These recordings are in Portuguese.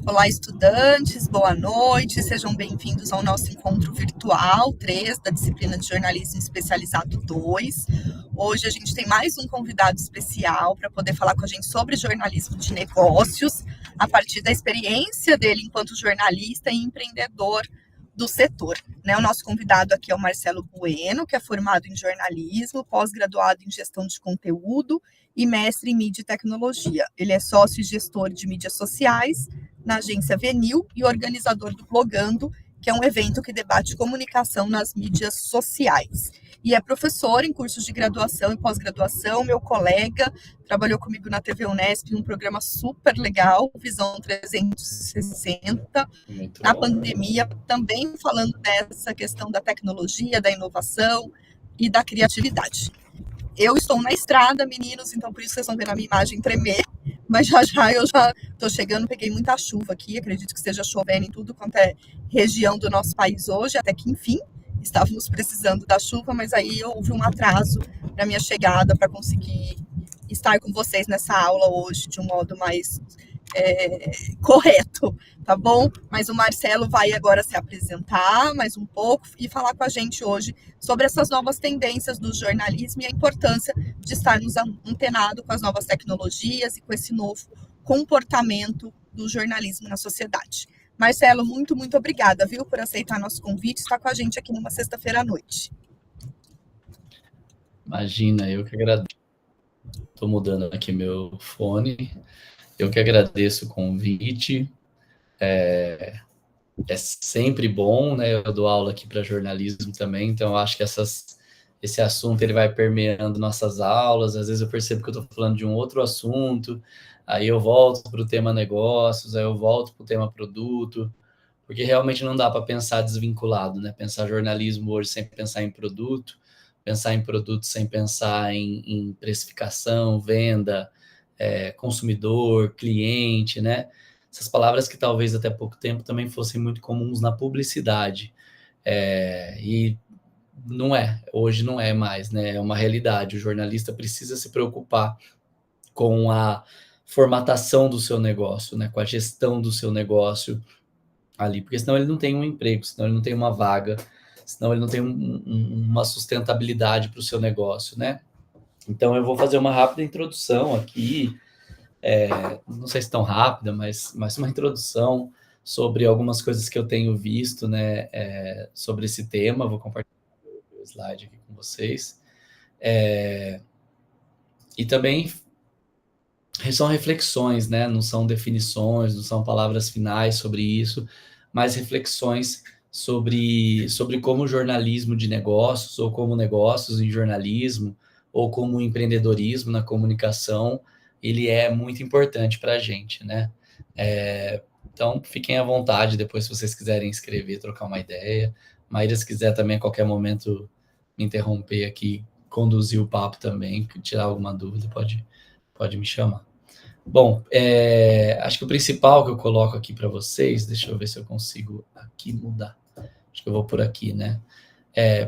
Olá, estudantes, boa noite, sejam bem-vindos ao nosso encontro virtual 3 da disciplina de Jornalismo Especializado 2. Hoje a gente tem mais um convidado especial para poder falar com a gente sobre jornalismo de negócios, a partir da experiência dele enquanto jornalista e empreendedor do setor. O nosso convidado aqui é o Marcelo Bueno, que é formado em jornalismo, pós-graduado em gestão de conteúdo e mestre em mídia e tecnologia. Ele é sócio e gestor de mídias sociais na agência Venil e organizador do Blogando, que é um evento que debate comunicação nas mídias sociais. E é professor em cursos de graduação e pós-graduação, meu colega, trabalhou comigo na TV Unesp em um programa super legal, Visão 360, na pandemia, também falando dessa questão da tecnologia, da inovação e da criatividade. Eu estou na estrada, meninos, então por isso vocês vão ver a minha imagem tremer, mas já eu já estou chegando, peguei muita chuva aqui, acredito que esteja chovendo em tudo quanto é região do nosso país hoje, até que enfim, estávamos precisando da chuva, mas aí houve um atraso na minha chegada para conseguir estar com vocês nessa aula hoje de um modo mais correto, tá bom? Mas o Marcelo vai agora se apresentar mais um pouco e falar com a gente hoje sobre essas novas tendências do jornalismo e a importância de estarmos antenados com as novas tecnologias e com esse novo comportamento do jornalismo na sociedade. Marcelo, muito obrigada, viu, por aceitar nosso convite e estar com a gente aqui numa sexta-feira à noite. Imagina, eu que agradeço. Estou mudando aqui meu fone. Eu que agradeço o convite. É sempre bom, né? Eu dou aula aqui para jornalismo também, então eu acho que esse assunto ele vai permeando nossas aulas. Às vezes eu percebo que eu estou falando de um outro assunto, aí eu volto para o tema negócios, aí eu volto para o tema produto, porque realmente não dá para pensar desvinculado, né? Pensar jornalismo hoje sem pensar em produto sem pensar em precificação, venda, consumidor, cliente, né? Essas palavras que talvez até pouco tempo também fossem muito comuns na publicidade. E não é, hoje não é mais, né? É uma realidade. O jornalista precisa se preocupar com a formatação do seu negócio, né? Com a gestão do seu negócio ali, porque senão ele não tem um emprego, senão ele não tem uma vaga, senão ele não tem uma sustentabilidade para o seu negócio, né? Então eu vou fazer uma rápida introdução aqui, não sei se tão rápida, mas uma introdução sobre algumas coisas que eu tenho visto, né, sobre esse tema. Vou compartilhar o slide aqui com vocês. E também são reflexões, né? Não são definições, não são palavras finais sobre isso, mas reflexões sobre como o jornalismo de negócios, ou como negócios em jornalismo, ou como empreendedorismo na comunicação, ele é muito importante para a gente, né? Então, fiquem à vontade, depois, se vocês quiserem escrever, trocar uma ideia. Maíra, se quiser também, a qualquer momento, me interromper aqui, conduzir o papo também, tirar alguma dúvida, pode me chamar. Bom, acho que o principal que eu coloco aqui para vocês, deixa eu ver se eu consigo aqui mudar. Acho que eu vou por aqui, né?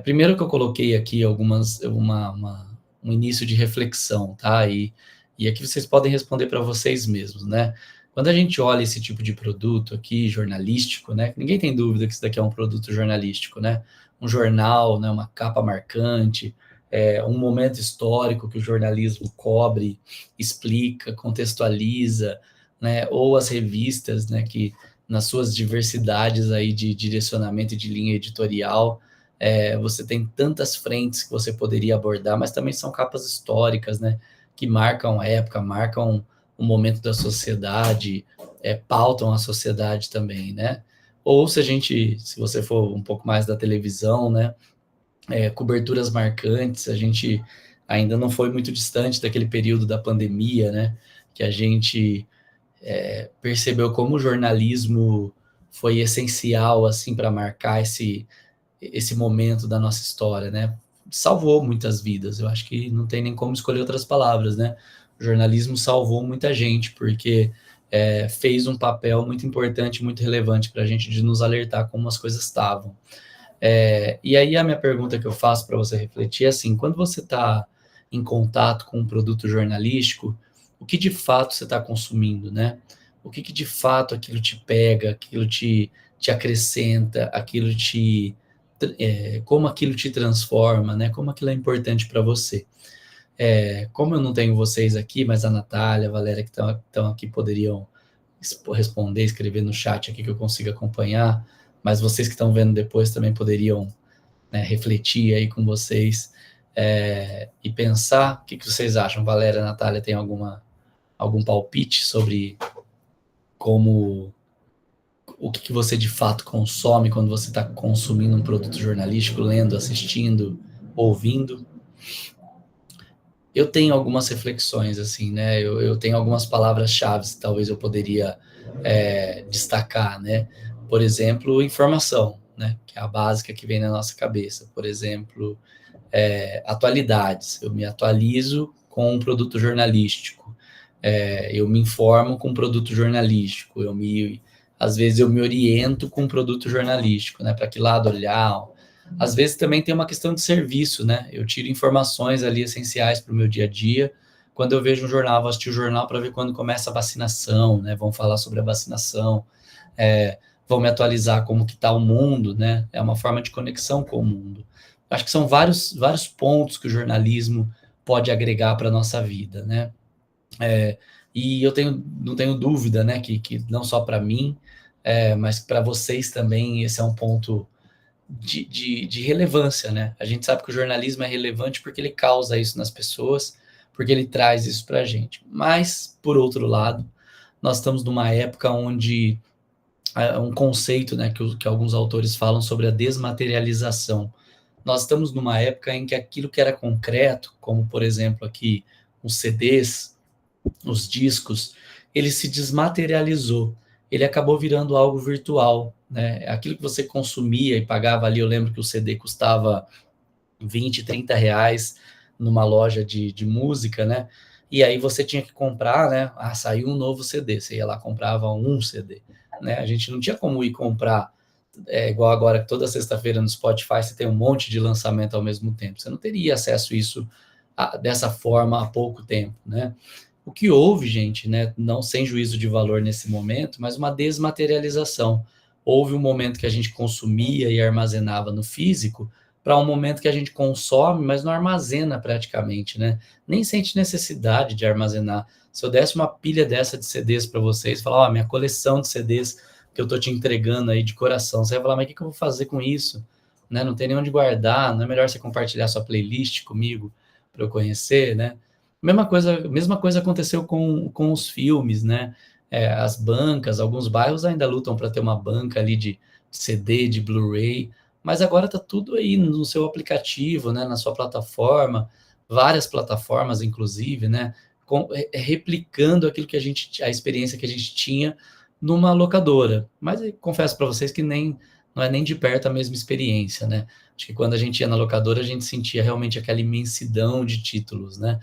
Primeiro que eu coloquei aqui um início de reflexão, tá? E aqui vocês podem responder para vocês mesmos, né? Quando a gente olha esse tipo de produto aqui, jornalístico, né? Ninguém tem dúvida que isso daqui é um produto jornalístico, né? Um jornal, né? Uma capa marcante, um momento histórico que o jornalismo cobre, explica, contextualiza, né? Ou as revistas, né? Que nas suas diversidades aí de direcionamento e de linha editorial, você tem tantas frentes que você poderia abordar, mas também são capas históricas, né? Que marcam época, marcam o momento da sociedade, pautam a sociedade também, né? Ou se você for um pouco mais da televisão, né? Coberturas marcantes, a gente ainda não foi muito distante daquele período da pandemia, né? Que a gente percebeu como o jornalismo foi essencial, assim, para marcar esse momento da nossa história, né? Salvou muitas vidas, eu acho que não tem nem como escolher outras palavras, né? O jornalismo salvou muita gente, porque fez um papel muito importante, muito relevante para a gente, de nos alertar como as coisas estavam. E aí a minha pergunta que eu faço para você refletir é assim: quando você está em contato com um produto jornalístico, o que de fato você está consumindo, né? o que de fato aquilo te pega, aquilo te acrescenta, como aquilo te transforma, né? Como aquilo é importante para você. Como eu não tenho vocês aqui, mas a Natália, a Valéria que estão aqui poderiam responder, escrever no chat aqui que eu consiga acompanhar, mas vocês que estão vendo depois também poderiam, né, refletir aí com vocês e pensar. O que vocês acham? Valéria, Natália, tem algum palpite sobre o que você de fato consome quando você está consumindo um produto jornalístico, lendo, assistindo, ouvindo? Eu tenho algumas reflexões, assim, né? Eu tenho algumas palavras-chave que talvez eu poderia destacar, né? Por exemplo, informação, né? Que é a básica que vem na nossa cabeça. Por exemplo, atualidades. Eu me atualizo com um produto jornalístico. Eu me informo com um produto jornalístico. Às vezes eu me oriento com um produto jornalístico, né? Para que lado olhar. Às vezes também tem uma questão de serviço, né? Eu tiro informações ali essenciais para o meu dia a dia. Quando eu vejo um jornal, vou assistir o jornal para ver quando começa a vacinação, né? Vão falar sobre a vacinação, vão me atualizar como que está o mundo, né? É uma forma de conexão com o mundo. Acho que são vários pontos que o jornalismo pode agregar para a nossa vida, né? E eu não tenho dúvida, né? Que não só para mim, mas para vocês também, esse é um ponto de relevância, né? A gente sabe que o jornalismo é relevante porque ele causa isso nas pessoas, porque ele traz isso para a gente. Mas, por outro lado, nós estamos numa época onde um conceito, né, que alguns autores falam sobre a desmaterialização. Nós estamos numa época em que aquilo que era concreto, como, por exemplo, aqui os CDs, os discos, ele se desmaterializou. Ele acabou virando algo virtual, né? Aquilo que você consumia e pagava ali, eu lembro que o CD custava 20, 30 reais numa loja de música, né? E aí você tinha que comprar, né? Saiu um novo CD, você ia lá, comprava um CD, né? A gente não tinha como ir comprar, igual agora, que toda sexta-feira no Spotify você tem um monte de lançamento ao mesmo tempo. Você não teria acesso a isso dessa forma há pouco tempo, né? O que houve, gente, né, não sem juízo de valor nesse momento, mas uma desmaterialização. Houve um momento que a gente consumia e armazenava no físico, para um momento que a gente consome, mas não armazena praticamente, né? Nem sente necessidade de armazenar. Se eu desse uma pilha dessa de CDs para vocês, falar, minha coleção de CDs que eu tô te entregando aí de coração, você vai falar, mas o que eu vou fazer com isso? Né? Não tem nem onde guardar, não é melhor você compartilhar sua playlist comigo para eu conhecer, né? Mesma coisa aconteceu com os filmes, né? As bancas, alguns bairros ainda lutam para ter uma banca ali de CD, de Blu-ray, mas agora está tudo aí no seu aplicativo, né? Na sua plataforma, várias plataformas, inclusive, né? Replicando aquilo que a experiência que a gente tinha numa locadora. Mas eu confesso para vocês que não é nem de perto a mesma experiência, né? Acho que quando a gente ia na locadora, a gente sentia realmente aquela imensidão de títulos, né?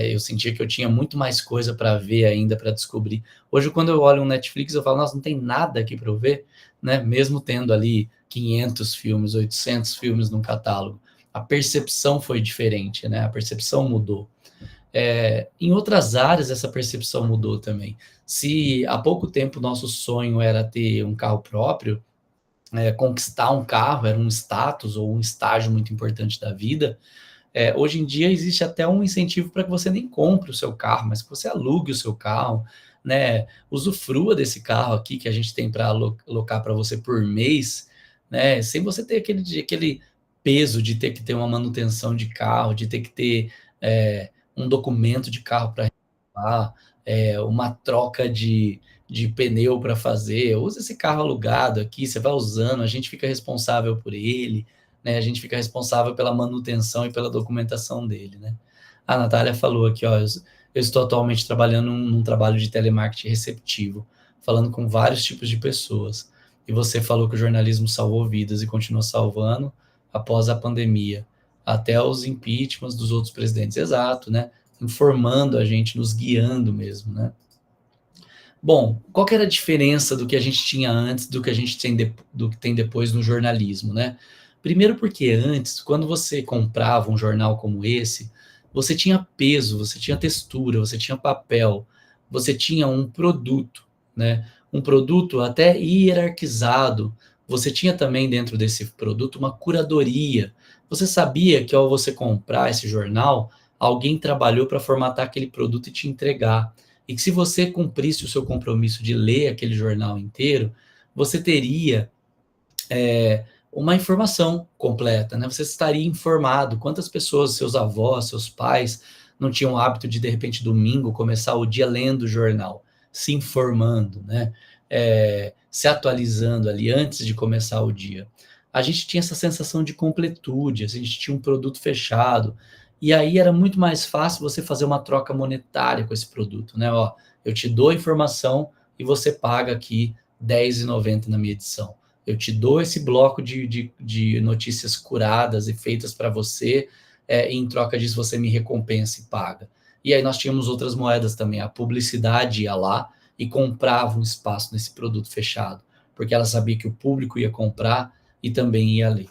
Eu sentia que eu tinha muito mais coisa para ver ainda, para descobrir. Hoje, quando eu olho um Netflix, eu falo, nossa, não tem nada aqui para eu ver, né? Mesmo tendo ali 500 filmes, 800 filmes no catálogo. A percepção foi diferente, né? A percepção mudou. Em outras áreas, essa percepção mudou também. Se há pouco tempo nosso sonho era ter um carro próprio, conquistar um carro era um status ou um estágio muito importante da vida, hoje em dia existe até um incentivo para que você nem compre o seu carro, mas que você alugue o seu carro, né? Usufrua desse carro aqui que a gente tem para alocar para você por mês, né? Sem você ter aquele peso de ter que ter uma manutenção de carro, de ter que ter um documento de carro para renovar, uma troca de pneu para fazer. Usa esse carro alugado aqui, você vai usando, a gente fica responsável por ele, né? A gente fica responsável pela manutenção e pela documentação dele, né? A Natália falou aqui, ó, eu estou atualmente trabalhando num trabalho de telemarketing receptivo, falando com vários tipos de pessoas. E você falou que o jornalismo salvou vidas e continua salvando após a pandemia, até os impeachments dos outros presidentes. Exato, né? Informando a gente, nos guiando mesmo, né? Bom, qual que era a diferença do que a gente tinha antes do que a gente do que tem depois no jornalismo, né? Primeiro porque antes, quando você comprava um jornal como esse, você tinha peso, você tinha textura, você tinha papel, você tinha um produto, né? Um produto até hierarquizado. Você tinha também dentro desse produto uma curadoria. Você sabia que ao você comprar esse jornal, alguém trabalhou para formatar aquele produto e te entregar. E que se você cumprisse o seu compromisso de ler aquele jornal inteiro, você teria uma informação completa, né? Você estaria informado. Quantas pessoas, seus avós, seus pais, não tinham o hábito de repente, domingo, começar o dia lendo o jornal, se informando, né? Se atualizando ali antes de começar o dia. A gente tinha essa sensação de completude, a gente tinha um produto fechado, e aí era muito mais fácil você fazer uma troca monetária com esse produto, né? Ó, eu te dou a informação e você paga aqui R$10,90 na minha edição. Eu te dou esse bloco de notícias curadas e feitas para você, e em troca disso você me recompensa e paga. E aí nós tínhamos outras moedas também. A publicidade ia lá e comprava um espaço nesse produto fechado, porque ela sabia que o público ia comprar e também ia ler.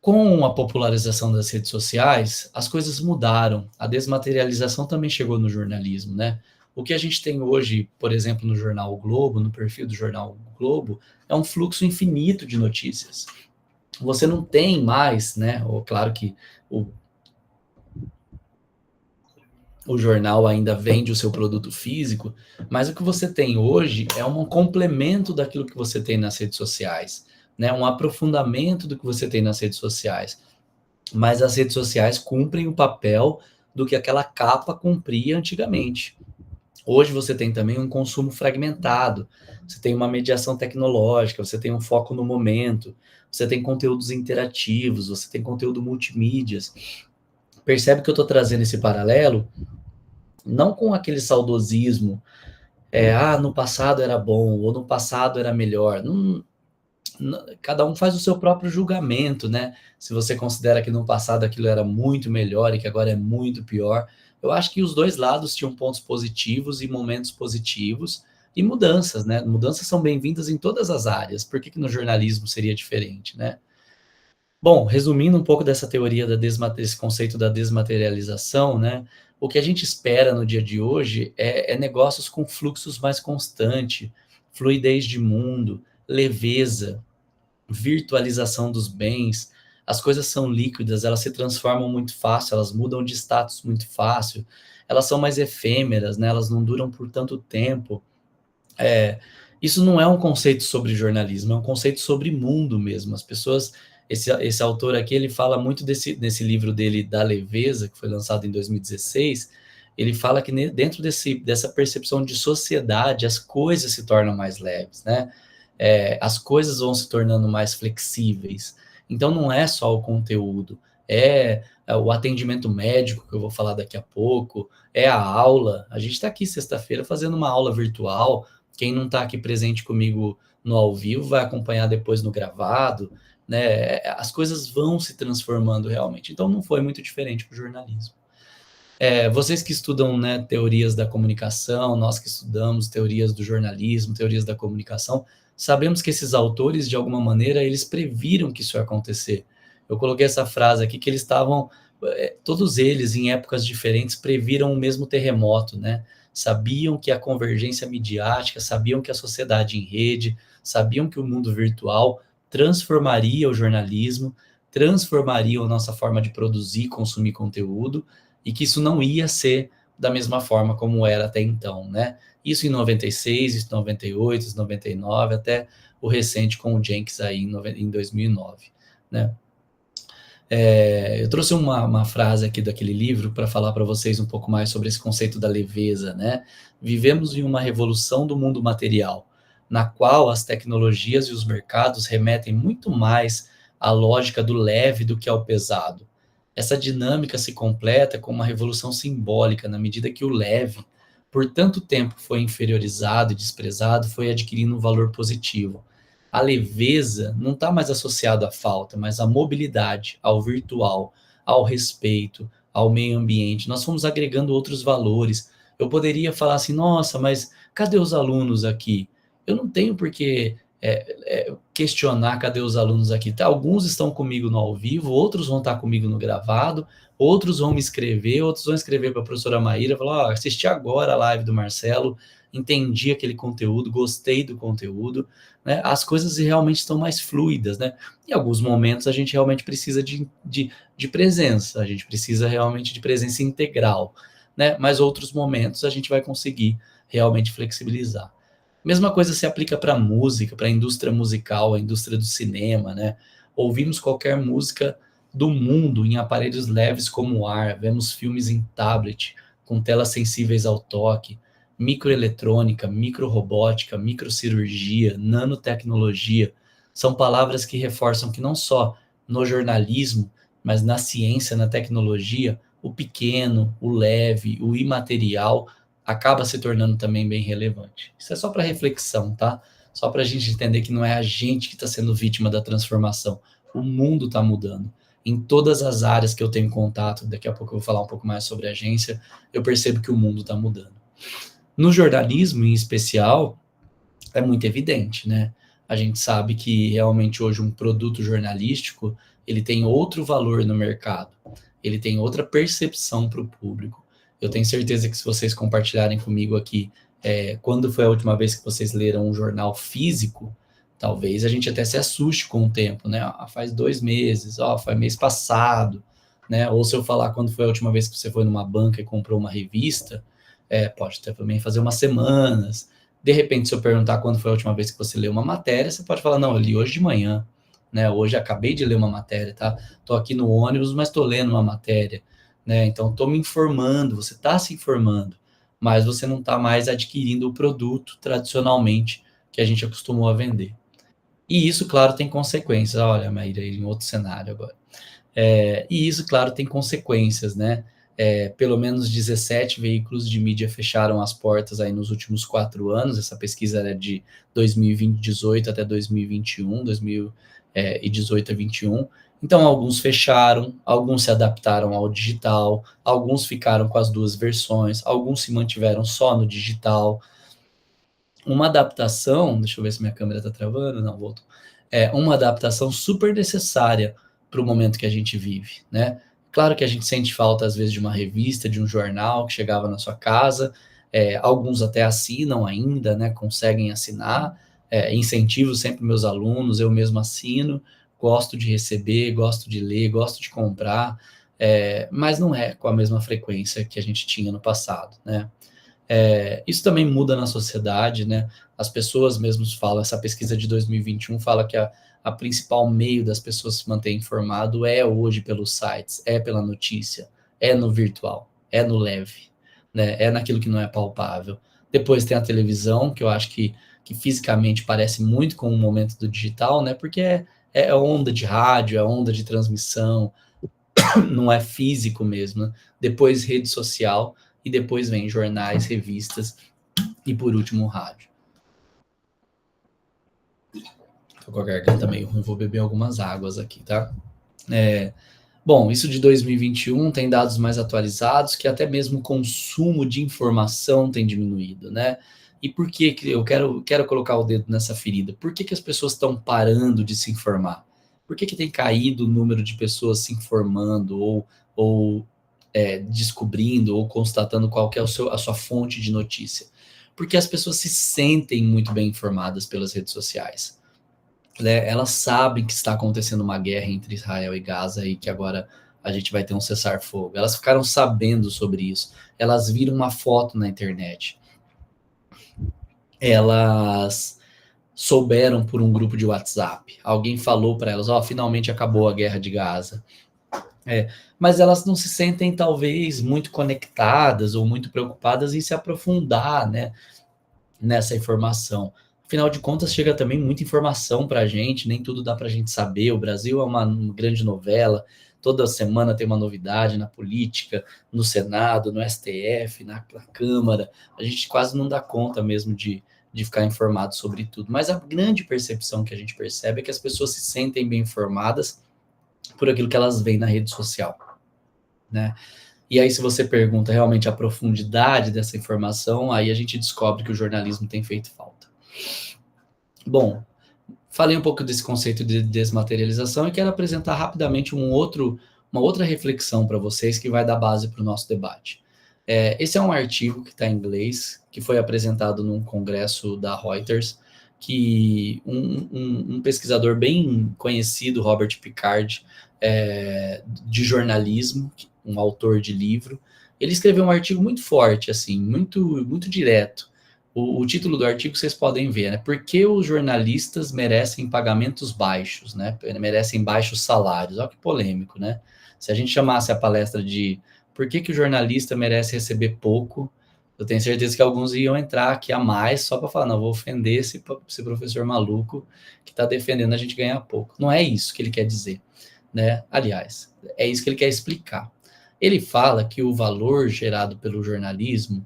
Com a popularização das redes sociais, as coisas mudaram. A desmaterialização também chegou no jornalismo, né? O que a gente tem hoje, por exemplo, no jornal o Globo, no perfil do jornal o Globo, é um fluxo infinito de notícias. Você não tem mais, né? Claro que o jornal ainda vende o seu produto físico, mas o que você tem hoje é um complemento daquilo que você tem nas redes sociais, né? Um aprofundamento do que você tem nas redes sociais. Mas as redes sociais cumprem o papel do que aquela capa cumpria antigamente. Hoje você tem também um consumo fragmentado, você tem uma mediação tecnológica, você tem um foco no momento, você tem conteúdos interativos, você tem conteúdo multimídias. Percebe que eu estou trazendo esse paralelo, não com aquele saudosismo, no passado era bom, ou no passado era melhor. Não, cada um faz o seu próprio julgamento, né? Se você considera que no passado aquilo era muito melhor e que agora é muito pior. Eu acho que os dois lados tinham pontos positivos e momentos positivos e mudanças, né? Mudanças são bem-vindas em todas as áreas. Por que no jornalismo seria diferente, né? Bom, resumindo um pouco dessa teoria desse conceito da desmaterialização, né? O que a gente espera no dia de hoje é negócios com fluxos mais constante, fluidez de mundo, leveza, virtualização dos bens. As coisas são líquidas, elas se transformam muito fácil, elas mudam de status muito fácil, elas são mais efêmeras, né? Elas não duram por tanto tempo. Isso não é um conceito sobre jornalismo, é um conceito sobre mundo mesmo. As pessoas, esse autor aqui, ele fala muito nesse livro dele, Da Leveza, que foi lançado em 2016, ele fala que dentro dessa percepção de sociedade, as coisas se tornam mais leves, né? As coisas vão se tornando mais flexíveis. Então, não é só o conteúdo, é o atendimento médico, que eu vou falar daqui a pouco, é a aula. A gente está aqui sexta-feira fazendo uma aula virtual. Quem não está aqui presente comigo no ao vivo vai acompanhar depois no gravado, né? As coisas vão se transformando realmente. Então, não foi muito diferente para o jornalismo. Vocês que estudam, né, teorias da comunicação, nós que estudamos teorias do jornalismo, teorias da comunicação, sabemos que esses autores, de alguma maneira, eles previram que isso ia acontecer. Eu coloquei essa frase aqui, que eles estavam, todos eles, em épocas diferentes, previram o mesmo terremoto, né? Sabiam que a convergência midiática, sabiam que a sociedade em rede, sabiam que o mundo virtual transformaria o jornalismo, transformaria a nossa forma de produzir e consumir conteúdo, e que isso não ia ser da mesma forma como era até então, né? Isso em 96, isso em 98, isso em 99, até o recente com o Jenkins aí em 2009, né? Eu trouxe uma frase aqui daquele livro para falar para vocês um pouco mais sobre esse conceito da leveza, né? Vivemos em uma revolução do mundo material, na qual as tecnologias e os mercados remetem muito mais à lógica do leve do que ao pesado. Essa dinâmica se completa com uma revolução simbólica, na medida que o leve, por tanto tempo foi inferiorizado e desprezado, foi adquirindo um valor positivo. A leveza não está mais associada à falta, mas à mobilidade, ao virtual, ao respeito, ao meio ambiente. Nós fomos agregando outros valores. Eu poderia falar assim, nossa, mas cadê os alunos aqui? Eu não tenho por que questionar cadê os alunos aqui. Alguns estão comigo no ao vivo, outros vão estar comigo no gravado, outros vão me escrever, outros vão escrever para a professora Maíra, falar, assisti agora a live do Marcelo, entendi aquele conteúdo, gostei do conteúdo, né? As coisas realmente estão mais fluidas, né? Em alguns momentos a gente realmente precisa de presença, a gente precisa realmente de presença integral, né? Mas outros momentos a gente vai conseguir realmente flexibilizar. Mesma coisa se aplica para a música, para a indústria musical, a indústria do cinema, né? Ouvimos qualquer música do mundo em aparelhos leves como o ar, vemos filmes em tablet, com telas sensíveis ao toque, microeletrônica, microrobótica, microcirurgia, nanotecnologia, são palavras que reforçam que não só no jornalismo, mas na ciência, na tecnologia, o pequeno, o leve, o imaterial acaba se tornando também bem relevante. Isso é só para reflexão, tá? Só para a gente entender que não é a gente que está sendo vítima da transformação. O mundo está mudando. Em todas as áreas que eu tenho contato, daqui a pouco eu vou falar um pouco mais sobre a agência, eu percebo que o mundo está mudando. No jornalismo, em especial, é muito evidente, né? A gente sabe que realmente hoje um produto jornalístico, ele tem outro valor no mercado, ele tem outra percepção para o público. Eu tenho certeza que se vocês compartilharem comigo aqui, quando foi a última vez que vocês leram um jornal físico, talvez a gente até se assuste com o tempo, né? Faz 2 meses, foi mês passado, né? Ou se eu falar quando foi a última vez que você foi numa banca e comprou uma revista, pode até também fazer umas semanas. De repente, se eu perguntar quando foi a última vez que você leu uma matéria, você pode falar, não, eu li hoje de manhã, né? Hoje acabei de ler uma matéria, tá? Tô aqui no ônibus, mas tô lendo uma matéria, né? Então, tô me informando, você tá se informando, mas você não tá mais adquirindo o produto tradicionalmente que a gente acostumou a vender. E isso, claro, tem consequências. Olha, Maíra, em outro cenário agora. E isso, claro, tem consequências, né? Pelo menos 17 veículos de mídia fecharam as portas aí nos últimos 4 anos. Essa pesquisa era de 2018 até 2021, 2018 a 21. Então, alguns fecharam, alguns se adaptaram ao digital, alguns ficaram com as 2 versões, alguns se mantiveram só no digital. Uma adaptação, deixa eu ver se minha câmera está travando, não, voltou. Uma adaptação super necessária para o momento que a gente vive, né? Claro que a gente sente falta, às vezes, de uma revista, de um jornal que chegava na sua casa, alguns até assinam ainda, né? Conseguem assinar, incentivo sempre meus alunos, eu mesmo assino, gosto de receber, gosto de ler, gosto de comprar, mas não é com a mesma frequência que a gente tinha no passado, né? Isso também muda na sociedade, né? As pessoas mesmos falam, essa pesquisa de 2021 fala que a principal meio das pessoas se manter informado é hoje pelos sites, é pela notícia, é no virtual, é no leve, né? É naquilo que não é palpável. Depois tem a televisão, que eu acho que fisicamente parece muito com o momento do digital, né? Porque é onda de rádio, é onda de transmissão, não é físico mesmo, né? Depois rede social, e depois vem jornais, revistas e, por último, rádio. Tô com a garganta meio ruim, vou beber algumas águas aqui, tá? Bom, isso de 2021 tem dados mais atualizados que até mesmo o consumo de informação tem diminuído, né? E por que eu quero colocar o dedo nessa ferida? Por que as pessoas estão parando de se informar? Por que tem caído o número de pessoas se informando ou descobrindo ou constatando qual que é a sua fonte de notícia? Porque as pessoas se sentem muito bem informadas pelas redes sociais, né? Elas sabem que está acontecendo uma guerra entre Israel e Gaza e que agora a gente vai ter um cessar-fogo. Elas ficaram sabendo sobre isso. Elas viram uma foto na internet. Elas souberam por um grupo de WhatsApp. Alguém falou para elas, finalmente acabou a guerra de Gaza. Mas elas não se sentem, talvez, muito conectadas ou muito preocupadas em se aprofundar, né, nessa informação. Afinal de contas, chega também muita informação para a gente, nem tudo dá para a gente saber. O Brasil é uma grande novela, toda semana tem uma novidade na política, no Senado, no STF, na Câmara. A gente quase não dá conta mesmo de ficar informado sobre tudo. Mas a grande percepção que a gente percebe é que as pessoas se sentem bem informadas por aquilo que elas veem na rede social, né? E aí, se você pergunta realmente a profundidade dessa informação, aí a gente descobre que o jornalismo tem feito falta. Bom, falei um pouco desse conceito de desmaterialização e quero apresentar rapidamente um outro uma outra reflexão para vocês que vai dar base para o nosso debate. Esse é um artigo que está em inglês, que foi apresentado num congresso da Reuters, que um pesquisador bem conhecido, Robert Picard, de jornalismo, um autor de livro, ele escreveu um artigo muito forte, assim, muito, muito direto. O título do artigo vocês podem ver, né? Por que os jornalistas merecem pagamentos baixos, né? Merecem baixos salários. Olha que polêmico, né? Se a gente chamasse a palestra de por que o jornalista merece receber pouco, eu tenho certeza que alguns iam entrar aqui a mais só para falar, não, vou ofender esse professor maluco que está defendendo a gente ganhar pouco. Não é isso que ele quer dizer, né? Aliás, é isso que ele quer explicar. Ele fala que o valor gerado pelo jornalismo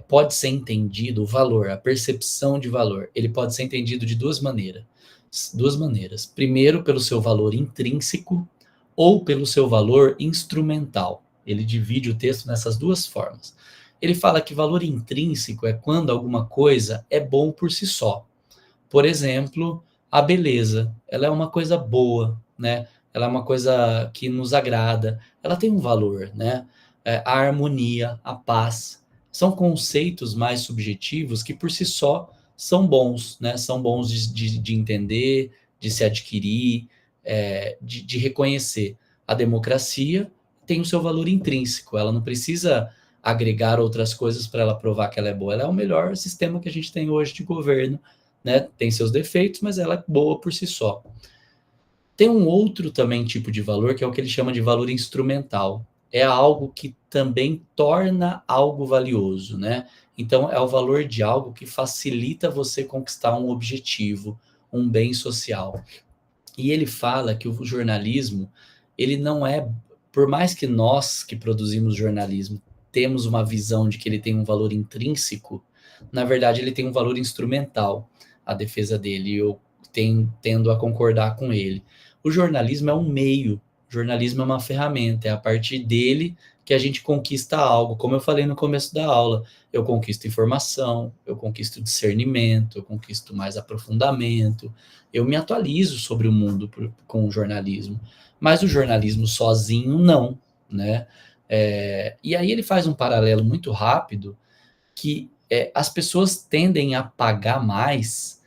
pode ser entendido, o valor, a percepção de valor, ele pode ser entendido de duas maneiras. Primeiro, pelo seu valor intrínseco ou pelo seu valor instrumental. Ele divide o texto nessas duas formas. Ele fala que valor intrínseco é quando alguma coisa é bom por si só. Por exemplo, a beleza, ela é uma coisa boa, né? Ela é uma coisa que nos agrada, ela tem um valor, né? A harmonia, a paz, são conceitos mais subjetivos que por si só são bons, né? São bons de entender, de se adquirir, de reconhecer. A democracia tem o seu valor intrínseco, ela não precisa agregar outras coisas para ela provar que ela é boa. Ela é o melhor sistema que a gente tem hoje de governo, né? Tem seus defeitos, mas ela é boa por si só. Tem um outro também tipo de valor, que é o que ele chama de valor instrumental. É algo que também torna algo valioso, né? Então, é o valor de algo que facilita você conquistar um objetivo, um bem social. E ele fala que o jornalismo, ele não é, por mais que nós que produzimos jornalismo temos uma visão de que ele tem um valor intrínseco, na verdade ele tem um valor instrumental, a defesa dele, eu tendo a concordar com ele. O jornalismo é um meio, o jornalismo é uma ferramenta, é a partir dele que a gente conquista algo, como eu falei no começo da aula, eu conquisto informação, eu conquisto discernimento, eu conquisto mais aprofundamento, eu me atualizo sobre o mundo com o jornalismo, mas o jornalismo sozinho não, né? E aí ele faz um paralelo muito rápido que as pessoas tendem a pagar mais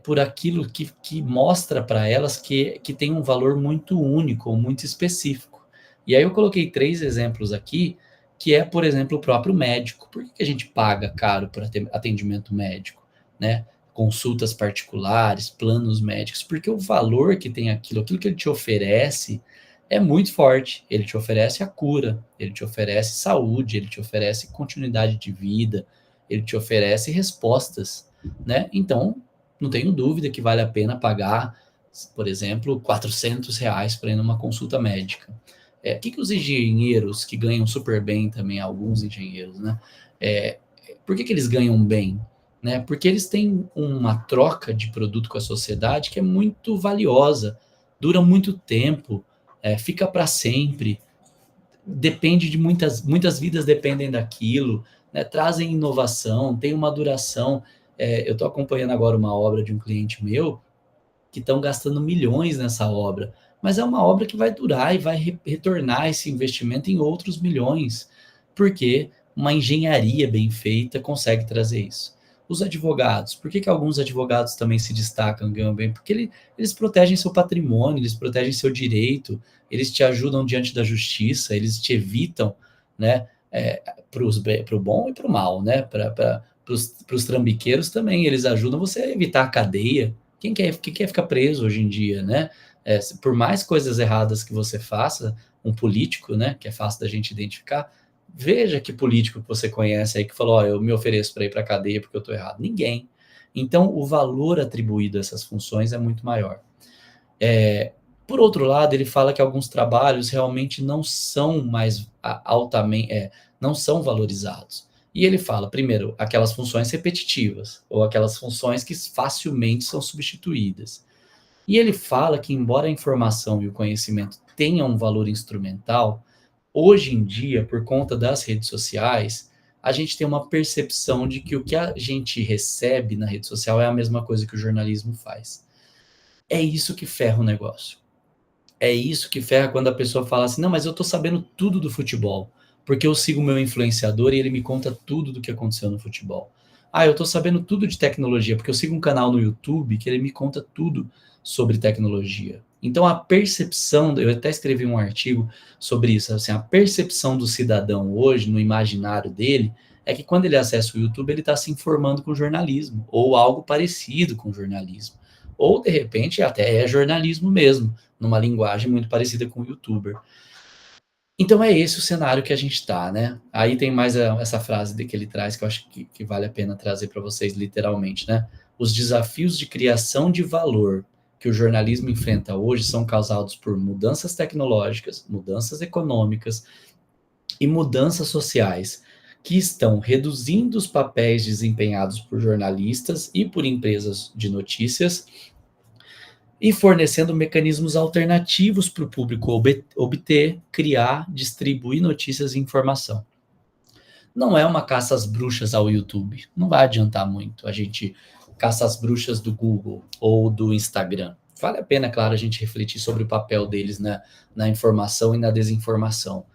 por aquilo que mostra para elas que tem um valor muito único, muito específico. E aí eu coloquei 3 exemplos aqui, que é, por exemplo, o próprio médico. Por que a gente paga caro por atendimento médico, né? Consultas particulares, planos médicos, porque o valor que tem aquilo que ele te oferece é muito forte. Ele te oferece a cura, ele te oferece saúde, ele te oferece continuidade de vida, ele te oferece respostas, né? Então, não tenho dúvida que vale a pena pagar, por exemplo, R$ 400 para ir numa consulta médica. O que os engenheiros que ganham super bem também, alguns engenheiros, né? Por que eles ganham bem? Né? Porque eles têm uma troca de produto com a sociedade que é muito valiosa, dura muito tempo, fica para sempre, depende de muitas vidas dependem daquilo, né? Trazem inovação, tem uma duração. Eu estou acompanhando agora uma obra de um cliente meu que estão gastando milhões nessa obra, mas é uma obra que vai durar e vai retornar esse investimento em outros milhões, porque uma engenharia bem feita consegue trazer isso. Os advogados, por que alguns advogados também se destacam, ganham bem? Porque eles protegem seu patrimônio, eles protegem seu direito, eles te ajudam diante da justiça, eles te evitam, né, para o bom e para o mal, né, para os trambiqueiros também, eles ajudam você a evitar a cadeia. Quem quer ficar preso hoje em dia, né? Por mais coisas erradas que você faça, um político, né, que é fácil da gente identificar, veja que político que você conhece aí que falou, eu me ofereço para ir para a cadeia porque eu estou errado. Ninguém. Então, o valor atribuído a essas funções é muito maior. Por outro lado, ele fala que alguns trabalhos realmente não são mais altamente, não são valorizados. E ele fala, primeiro, aquelas funções repetitivas, ou aquelas funções que facilmente são substituídas. E ele fala que, embora a informação e o conhecimento tenham um valor instrumental, hoje em dia, por conta das redes sociais, a gente tem uma percepção de que o que a gente recebe na rede social é a mesma coisa que o jornalismo faz. É isso que ferra o negócio. É isso que ferra quando a pessoa fala assim: não, mas eu tô sabendo tudo do futebol, porque eu sigo o meu influenciador e ele me conta tudo do que aconteceu no futebol. Ah, eu tô sabendo tudo de tecnologia, porque eu sigo um canal no YouTube que ele me conta tudo sobre tecnologia. Então a percepção, eu até escrevi um artigo sobre isso, assim, a percepção do cidadão hoje, no imaginário dele, é que quando ele acessa o YouTube, ele está se informando com jornalismo, ou algo parecido com jornalismo. Ou, de repente, até é jornalismo mesmo, numa linguagem muito parecida com o youtuber. Então é esse o cenário que a gente está, né? Aí tem mais essa frase que ele traz que eu acho que vale a pena trazer para vocês literalmente, né? Os desafios de criação de valor que o jornalismo enfrenta hoje são causados por mudanças tecnológicas, mudanças econômicas e mudanças sociais que estão reduzindo os papéis desempenhados por jornalistas e por empresas de notícias e fornecendo mecanismos alternativos para o público obter, criar, distribuir notícias e informação. Não é uma caça às bruxas ao YouTube. Não vai adiantar muito a gente caça às bruxas do Google ou do Instagram. Vale a pena, claro, a gente refletir sobre o papel deles na informação e na desinformação.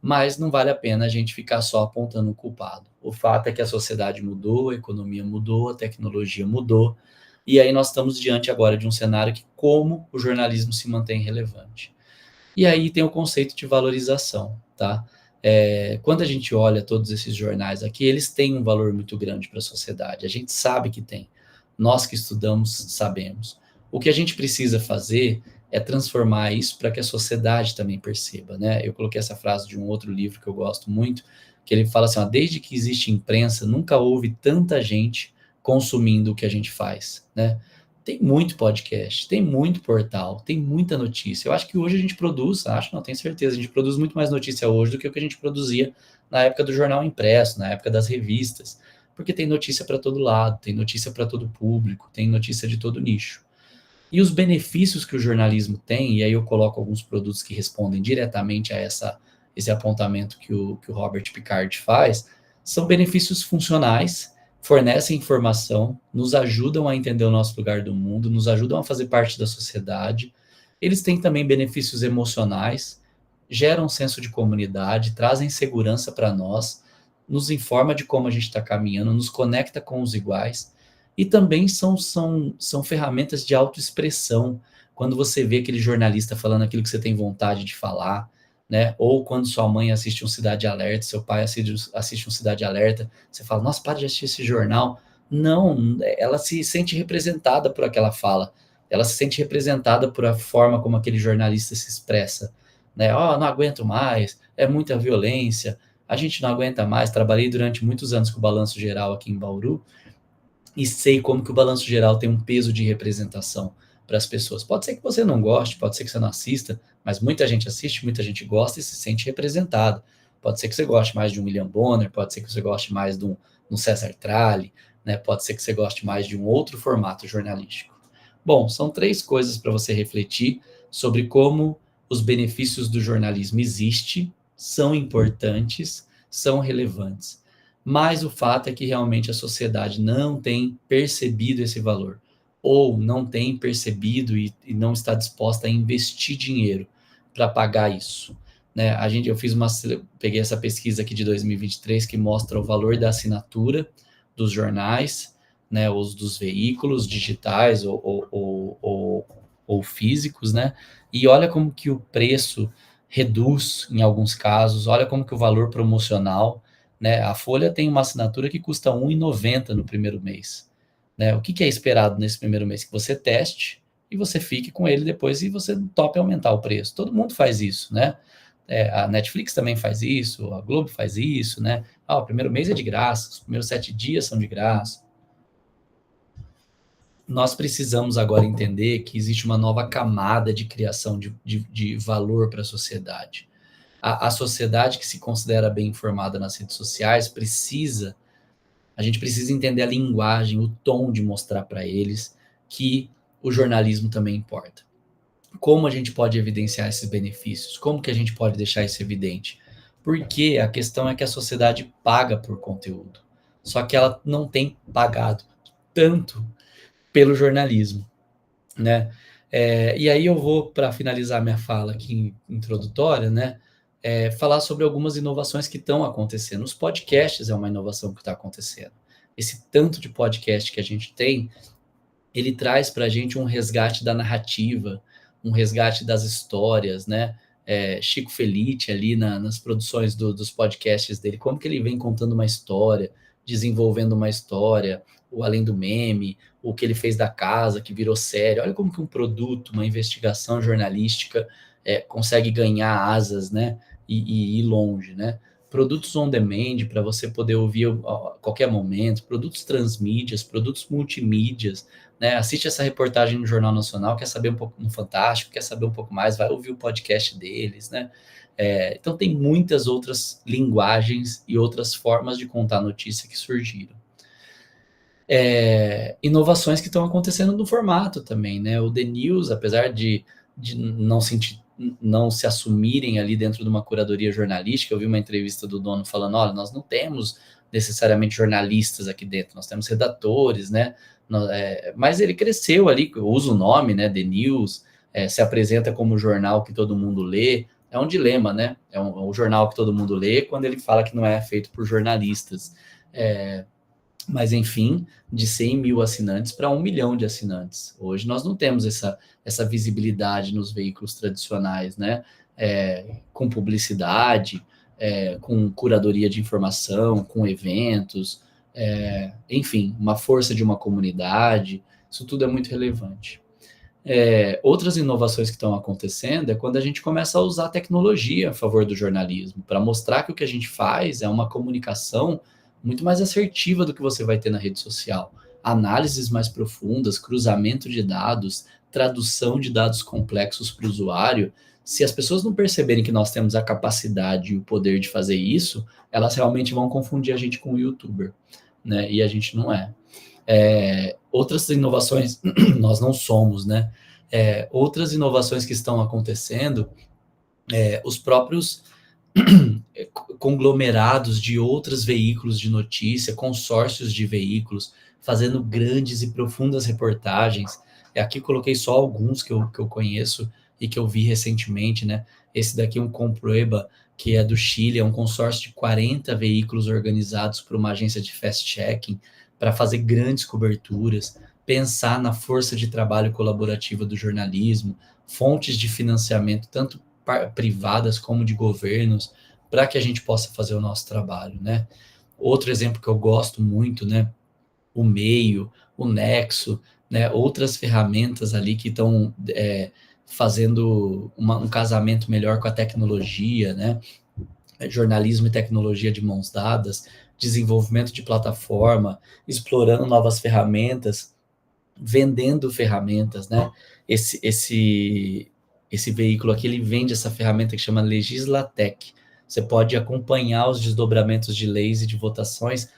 Mas não vale a pena a gente ficar só apontando o culpado. O fato é que a sociedade mudou, a economia mudou, a tecnologia mudou, e aí nós estamos diante agora de um cenário que como o jornalismo se mantém relevante. E aí tem o conceito de valorização, tá? Quando a gente olha todos esses jornais aqui, eles têm um valor muito grande para a sociedade. A gente sabe que tem. Nós que estudamos sabemos. O que a gente precisa fazer é transformar isso para que a sociedade também perceba, né? Eu coloquei essa frase de um outro livro que eu gosto muito, que ele fala assim, ó, desde que existe imprensa, nunca houve tanta gente consumindo o que a gente faz, né? Tem muito podcast, tem muito portal, tem muita notícia. Eu acho que hoje a gente produz, acho, não tenho certeza, a gente produz muito mais notícia hoje do que o que a gente produzia na época do jornal impresso, na época das revistas, porque tem notícia para todo lado, tem notícia para todo público, tem notícia de todo nicho. E os benefícios que o jornalismo tem, e aí eu coloco alguns produtos que respondem diretamente a esse apontamento que o Robert Picard faz, são benefícios funcionais, fornecem informação, nos ajudam a entender o nosso lugar do mundo, nos ajudam a fazer parte da sociedade. Eles têm também benefícios emocionais, geram um senso de comunidade, trazem segurança para nós, nos informa de como a gente está caminhando, nos conecta com os iguais e também são ferramentas de autoexpressão. Quando você vê aquele jornalista falando aquilo que você tem vontade de falar, né? Ou quando sua mãe assiste um Cidade Alerta, seu pai assiste um Cidade Alerta, você fala, nossa, para de assistir esse jornal. Não, ela se sente representada por aquela fala, ela se sente representada por a forma como aquele jornalista se expressa, né? Ó, não aguento mais, é muita violência, a gente não aguenta mais. Trabalhei durante muitos anos com o Balanço Geral aqui em Bauru, e sei como que o Balanço Geral tem um peso de representação para as pessoas. Pode ser que você não goste, pode ser que você não assista, mas muita gente assiste, muita gente gosta e se sente representada. Pode ser que você goste mais de um William Bonner, pode ser que você goste mais de um César Tralli, né? Pode ser que você goste mais de um outro formato jornalístico. Bom, são 3 coisas para você refletir sobre como os benefícios do jornalismo existem, são importantes, são relevantes. Mas o fato é que realmente a sociedade não tem percebido esse valor, ou não tem percebido e não está disposta a investir dinheiro para pagar isso. Né? Peguei essa pesquisa aqui de 2023 que mostra o valor da assinatura dos jornais, né, os dos veículos digitais ou físicos, né? E olha como que o preço reduz em alguns casos, olha como que o valor promocional, né? A Folha tem uma assinatura que custa R$ 1,90 no primeiro mês. Né? O que é esperado nesse primeiro mês? Que você teste e você fique com ele depois e você tope aumentar o preço. Todo mundo faz isso, né? A Netflix também faz isso, a Globo faz isso, né? Ah, o primeiro mês é de graça, os primeiros 7 dias são de graça. Nós precisamos agora entender que existe uma nova camada de criação de valor para a sociedade. A sociedade que se considera bem informada nas redes sociais a gente precisa entender a linguagem, o tom de mostrar para eles que o jornalismo também importa. Como a gente pode evidenciar esses benefícios? Como que a gente pode deixar isso evidente? Porque a questão é que a sociedade paga por conteúdo, só que ela não tem pagado tanto pelo jornalismo, né? E aí eu vou, para finalizar minha fala aqui introdutória, né, falar sobre algumas inovações que estão acontecendo. Os podcasts é uma inovação que está acontecendo. Esse tanto de podcast que a gente tem, ele traz para a gente um resgate da narrativa, um resgate das histórias, né? Chico Felice ali nas produções dos podcasts dele, como que ele vem contando uma história, desenvolvendo uma história, o Além do Meme, o que ele fez da casa, que virou série. Olha como que um produto, uma investigação jornalística consegue ganhar asas, né? E ir longe, né? Produtos on demand para você poder ouvir a qualquer momento, produtos transmídias, produtos multimídias, né? Assiste essa reportagem no Jornal Nacional, quer saber um pouco no Fantástico, quer saber um pouco mais, vai ouvir o podcast deles, né? Então tem muitas outras linguagens e outras formas de contar notícia que surgiram. Inovações que estão acontecendo no formato também, né? O The News, apesar de não se assumirem ali dentro de uma curadoria jornalística, eu vi uma entrevista do dono falando, olha, nós não temos necessariamente jornalistas aqui dentro, nós temos redatores, né? Mas ele cresceu ali, usa o nome, né? The News, se apresenta como jornal que todo mundo lê, é um dilema, né? É um jornal que todo mundo lê quando ele fala que não é feito por jornalistas. Mas, enfim, de 100 mil assinantes para 1 milhão de assinantes. Hoje nós não temos essa visibilidade nos veículos tradicionais, né? Com publicidade, com curadoria de informação, com eventos, enfim, uma força de uma comunidade, isso tudo é muito relevante. Outras inovações que estão acontecendo é quando a gente começa a usar a tecnologia a favor do jornalismo, para mostrar que o que a gente faz é uma comunicação muito mais assertiva do que você vai ter na rede social. Análises mais profundas, cruzamento de dados, tradução de dados complexos para o usuário. Se as pessoas não perceberem que nós temos a capacidade e o poder de fazer isso, elas realmente vão confundir a gente com o youtuber, né? E a gente não é. Outras inovações, nós não somos, né? Outras inovações que estão acontecendo, os próprios conglomerados de outros veículos de notícia, consórcios de veículos, fazendo grandes e profundas reportagens. Aqui coloquei só alguns que eu conheço e que eu vi recentemente, né? Esse daqui é um Comprueba, que é do Chile, é um consórcio de 40 veículos organizados por uma agência de fast-checking para fazer grandes coberturas, pensar na força de trabalho colaborativa do jornalismo, fontes de financiamento, tanto privadas como de governos, para que a gente possa fazer o nosso trabalho, né? Outro exemplo que eu gosto muito, né? O Meio, o Nexo, né? Outras ferramentas ali que estão fazendo um casamento melhor com a tecnologia, né? Jornalismo e tecnologia de mãos dadas, desenvolvimento de plataforma, explorando novas ferramentas, vendendo ferramentas, né? Esse veículo aqui, ele vende essa ferramenta que chama Legislatec. Você pode acompanhar os desdobramentos de leis e de votações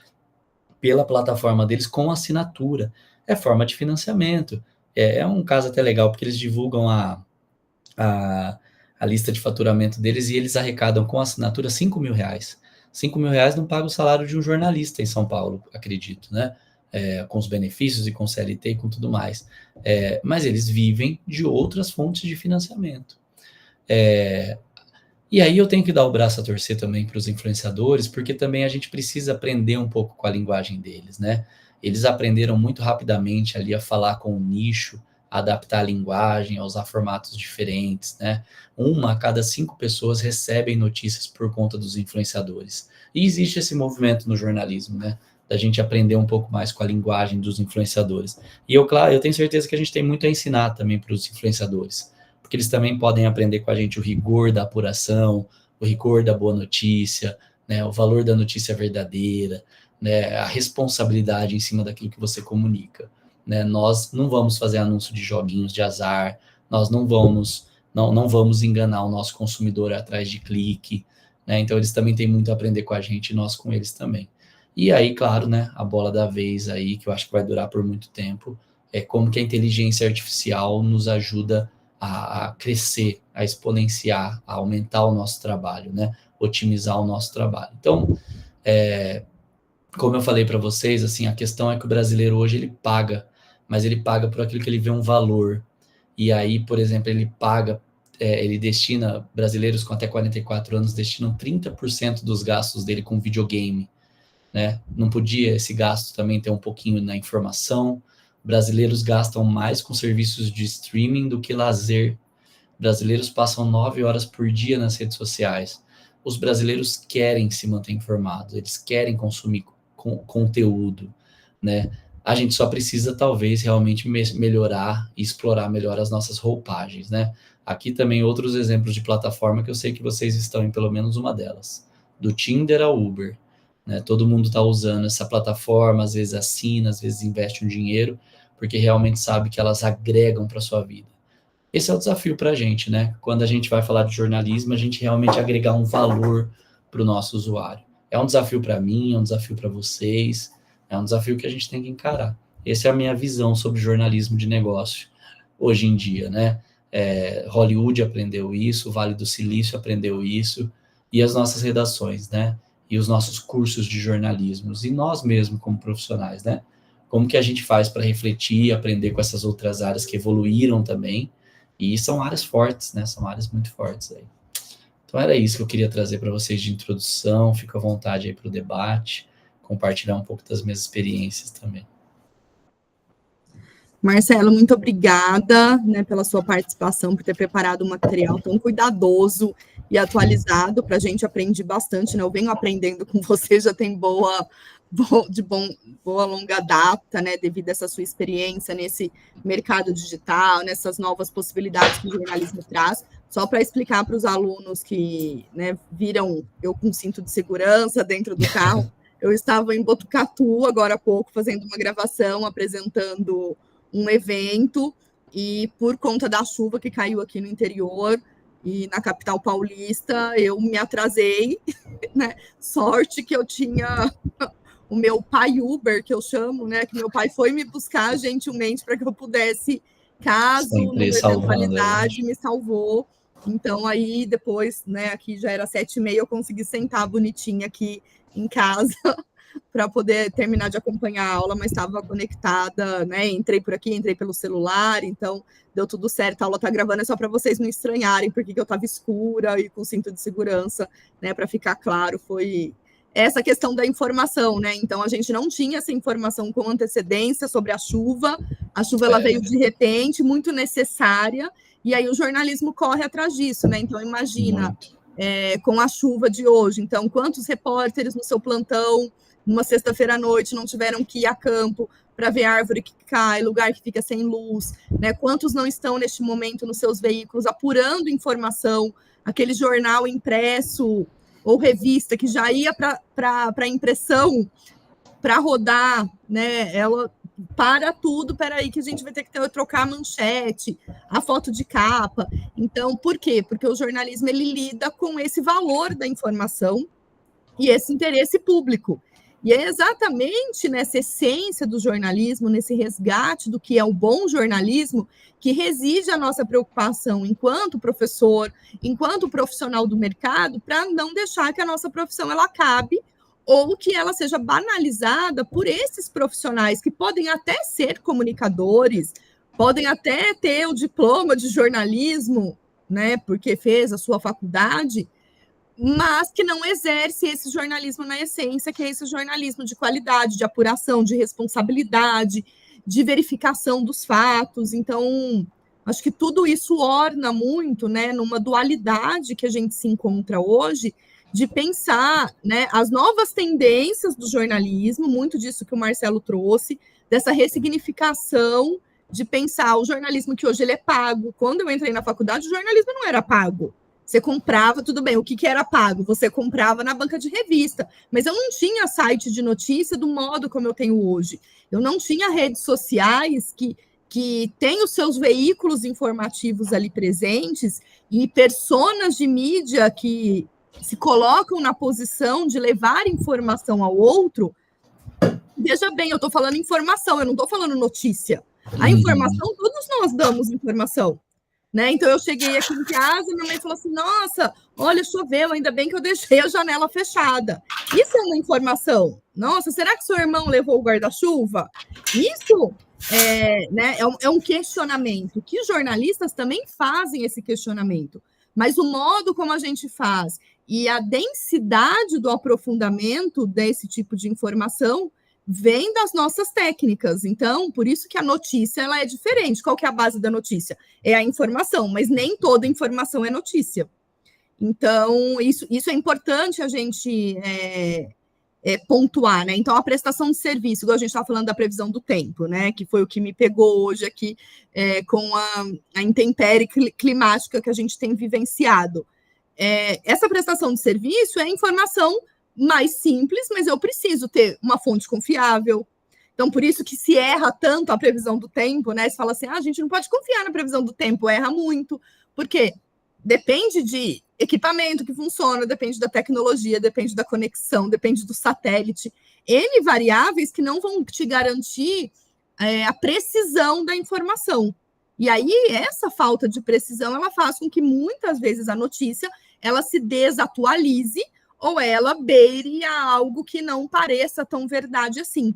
pela plataforma deles com assinatura. É forma de financiamento. É um caso até legal, porque eles divulgam a lista de faturamento deles e eles arrecadam com assinatura R$5.000. R$5.000 não paga o salário de um jornalista em São Paulo, acredito, né? Com os benefícios e com CLT e com tudo mais. Mas eles vivem de outras fontes de financiamento. E aí eu tenho que dar o braço a torcer também para os influenciadores, porque também a gente precisa aprender um pouco com a linguagem deles, né? Eles aprenderam muito rapidamente ali a falar com o nicho, a adaptar a linguagem, a usar formatos diferentes, né? 1 a cada 5 pessoas recebem notícias por conta dos influenciadores. E existe esse movimento no jornalismo, né? Da gente aprender um pouco mais com a linguagem dos influenciadores. E eu tenho certeza que a gente tem muito a ensinar também para os influenciadores, porque eles também podem aprender com a gente o rigor da apuração, o rigor da boa notícia, né, o valor da notícia verdadeira, né, a responsabilidade em cima daquilo que você comunica. Né? Nós não vamos fazer anúncio de joguinhos de azar, nós não vamos enganar o nosso consumidor atrás de clique, né? Então eles também têm muito a aprender com a gente e nós com eles também. E aí, claro, né, a bola da vez aí, que eu acho que vai durar por muito tempo, é como que a inteligência artificial nos ajuda a crescer, a exponenciar, a aumentar o nosso trabalho, né? Otimizar o nosso trabalho. Então, como eu falei para vocês, assim, a questão é que o brasileiro hoje ele paga, mas ele paga por aquilo que ele vê um valor. e aí, por exemplo, ele destina, brasileiros com até 44 anos destinam 30% dos gastos dele com videogame, né? Não podia esse gasto também ter um pouquinho na informação? Brasileiros gastam mais com serviços de streaming do que lazer. Brasileiros passam 9 horas por dia nas redes sociais. Os brasileiros querem se manter informados, eles querem consumir conteúdo, né? A gente só precisa, talvez, realmente melhorar e explorar melhor as nossas roupagens, né? Aqui também outros exemplos de plataforma que eu sei que vocês estão em pelo menos uma delas. Do Tinder ao Uber, né? Todo mundo está usando essa plataforma, às vezes assina, às vezes investe um dinheiro, porque realmente sabe que elas agregam para a sua vida. Esse é o desafio para a gente, né? Quando a gente vai falar de jornalismo, a gente realmente agregar um valor para o nosso usuário. É um desafio para mim, é um desafio para vocês, é um desafio que a gente tem que encarar. Essa é a minha visão sobre jornalismo de negócio hoje em dia, né? Hollywood aprendeu isso, o Vale do Silício aprendeu isso, e as nossas redações, né? E os nossos cursos de jornalismo, e nós mesmos como profissionais, né? Como que a gente faz para refletir e aprender com essas outras áreas que evoluíram também, e são áreas fortes, né? São áreas muito fortes aí. Então era isso que eu queria trazer para vocês de introdução. Fico à vontade aí para o debate, compartilhar um pouco das minhas experiências também. Marcelo, muito obrigada, né, pela sua participação, por ter preparado um material tão cuidadoso e atualizado para a gente. Aprendi bastante, né? Eu venho aprendendo com você, já tem boa longa data, né, devido a essa sua experiência nesse mercado digital, nessas novas possibilidades que o jornalismo traz. Só para explicar para os alunos que, né, viram eu com cinto de segurança dentro do carro, eu estava em Botucatu agora há pouco fazendo uma gravação, apresentando um evento, e por conta da chuva que caiu aqui no interior e na capital paulista, eu me atrasei, né? Sorte que eu tinha o meu pai Uber, que eu chamo, né? Que meu pai foi me buscar gentilmente para que eu pudesse, caso numa eventualidade, me salvou. Então, aí depois, né? Aqui já era 7h30, eu consegui sentar bonitinha aqui em casa para poder terminar de acompanhar a aula, mas estava conectada, né? Entrei por aqui, entrei pelo celular, então deu tudo certo. A aula está gravando, é só para vocês não estranharem porque eu estava escura e com cinto de segurança, né? Para ficar claro, foi essa questão da informação, né? Então a gente não tinha essa informação com antecedência sobre a chuva. A chuva ela veio de repente, muito necessária, e aí o jornalismo corre atrás disso, né? Então imagina com a chuva de hoje. Então, quantos repórteres no seu plantão numa sexta-feira à noite não tiveram que ir a campo para ver árvore que cai, lugar que fica sem luz, né? Quantos não estão neste momento nos seus veículos apurando informação, aquele jornal impresso ou revista que já ia para impressão, para rodar, né? Ela para tudo, peraí, que a gente vai ter que trocar a manchete, a foto de capa. Então, por quê? Porque o jornalismo ele lida com esse valor da informação e esse interesse público. E é exatamente nessa essência do jornalismo, nesse resgate do que é o bom jornalismo, que reside a nossa preocupação enquanto professor, enquanto profissional do mercado, para não deixar que a nossa profissão ela acabe ou que ela seja banalizada por esses profissionais que podem até ser comunicadores, podem até ter o diploma de jornalismo, né, porque fez a sua faculdade, mas que não exerce esse jornalismo na essência, que é esse jornalismo de qualidade, de apuração, de responsabilidade, de verificação dos fatos. Então, acho que tudo isso orna muito, né, numa dualidade que a gente se encontra hoje, de pensar, né, as novas tendências do jornalismo, muito disso que o Marcelo trouxe, dessa ressignificação de pensar o jornalismo que hoje ele é pago. Quando eu entrei na faculdade, o jornalismo não era pago. Você comprava, tudo bem, o que era pago? Você comprava na banca de revista, mas eu não tinha site de notícia do modo como eu tenho hoje. Eu não tinha redes sociais que têm os seus veículos informativos ali presentes e personas de mídia que se colocam na posição de levar informação ao outro. Veja bem, eu estou falando informação, eu não estou falando notícia. A informação, todos nós damos informação. Né? Então, eu cheguei aqui em casa e minha mãe falou assim, nossa, olha, choveu, ainda bem que eu deixei a janela fechada. Isso é uma informação. Nossa, será que seu irmão levou o guarda-chuva? Isso né, é um questionamento, que jornalistas também fazem esse questionamento, mas o modo como a gente faz e a densidade do aprofundamento desse tipo de informação vem das nossas técnicas. Então, por isso que a notícia ela é diferente. Qual que é a base da notícia? É a informação, mas nem toda informação é notícia. Então, isso é importante a gente pontuar, né? Então, a prestação de serviço, igual a gente estava falando da previsão do tempo, né? Que foi o que me pegou hoje aqui com a intempérie climática que a gente tem vivenciado. Essa prestação de serviço é informação mais simples, mas eu preciso ter uma fonte confiável. Então, por isso que se erra tanto a previsão do tempo, né? Se fala assim, a gente não pode confiar na previsão do tempo, erra muito. Por quê? Depende de equipamento que funciona, depende da tecnologia, depende da conexão, depende do satélite. N variáveis que não vão te garantir a precisão da informação. E aí, essa falta de precisão, ela faz com que muitas vezes a notícia ela se desatualize ou ela beire a algo que não pareça tão verdade assim.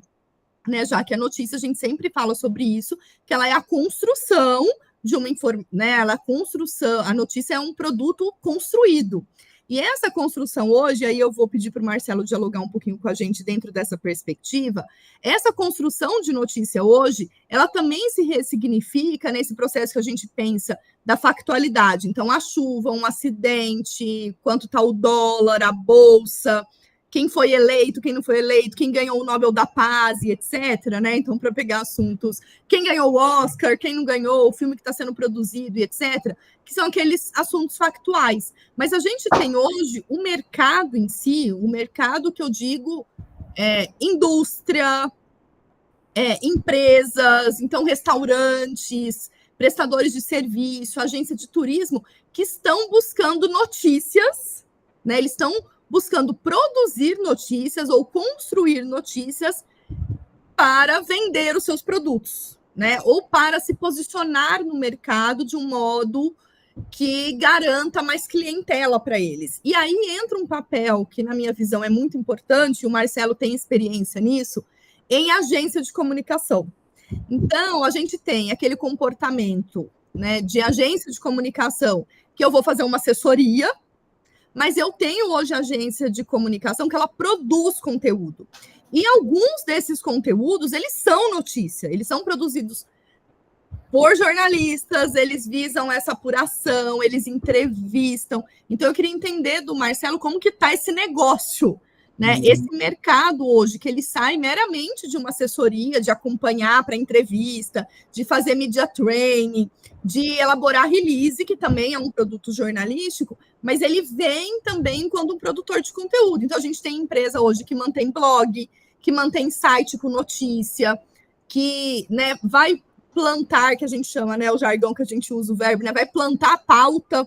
Né, já que a notícia, a gente sempre fala sobre isso, que ela é a construção de uma informação, né? A notícia é um produto construído. E essa construção hoje, aí eu vou pedir para o Marcelo dialogar um pouquinho com a gente dentro dessa perspectiva. Essa construção de notícia hoje, ela também se ressignifica nesse processo que a gente pensa da factualidade. Então, a chuva, um acidente, quanto está o dólar, a bolsa, quem foi eleito, quem não foi eleito, quem ganhou o Nobel da Paz e etc. Né? Então, para pegar assuntos, quem ganhou o Oscar, quem não ganhou, o filme que está sendo produzido e etc., que são aqueles assuntos factuais. Mas a gente tem hoje o mercado em si, o mercado que eu digo indústria, empresas, então restaurantes, prestadores de serviço, agência de turismo, que estão buscando notícias, né? Eles estão buscando produzir notícias ou construir notícias para vender os seus produtos, né? Ou para se posicionar no mercado de um modo que garanta mais clientela para eles. E aí entra um papel que, na minha visão, é muito importante, e o Marcelo tem experiência nisso, em agência de comunicação. Então, a gente tem aquele comportamento, né, de agência de comunicação, que eu vou fazer uma assessoria, mas eu tenho hoje agência de comunicação que ela produz conteúdo. E alguns desses conteúdos, eles são notícia, eles são produzidos por jornalistas, eles visam essa apuração, eles entrevistam. Então, eu queria entender do Marcelo como que está esse negócio, né? Esse mercado hoje, que ele sai meramente de uma assessoria, de acompanhar para entrevista, de fazer media training, de elaborar release, que também é um produto jornalístico, mas ele vem também quando um produtor de conteúdo. Então, a gente tem empresa hoje que mantém blog, que mantém site com notícia, que, né, vai plantar, que a gente chama, né, o jargão que a gente usa, o verbo, né, vai plantar pauta,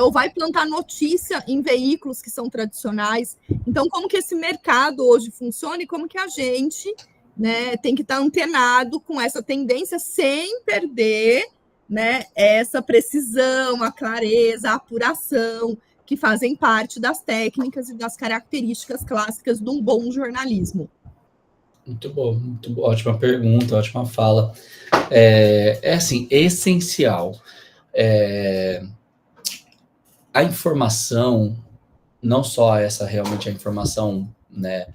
ou vai plantar notícia em veículos que são tradicionais. Então, como que esse mercado hoje funciona e como que a gente, né, tem que estar antenado com essa tendência sem perder, né, essa precisão, a clareza, a apuração, que fazem parte das técnicas e das características clássicas de um bom jornalismo. Muito bom, ótima pergunta, ótima fala. Assim, essencial. A informação, não só essa realmente a informação, né,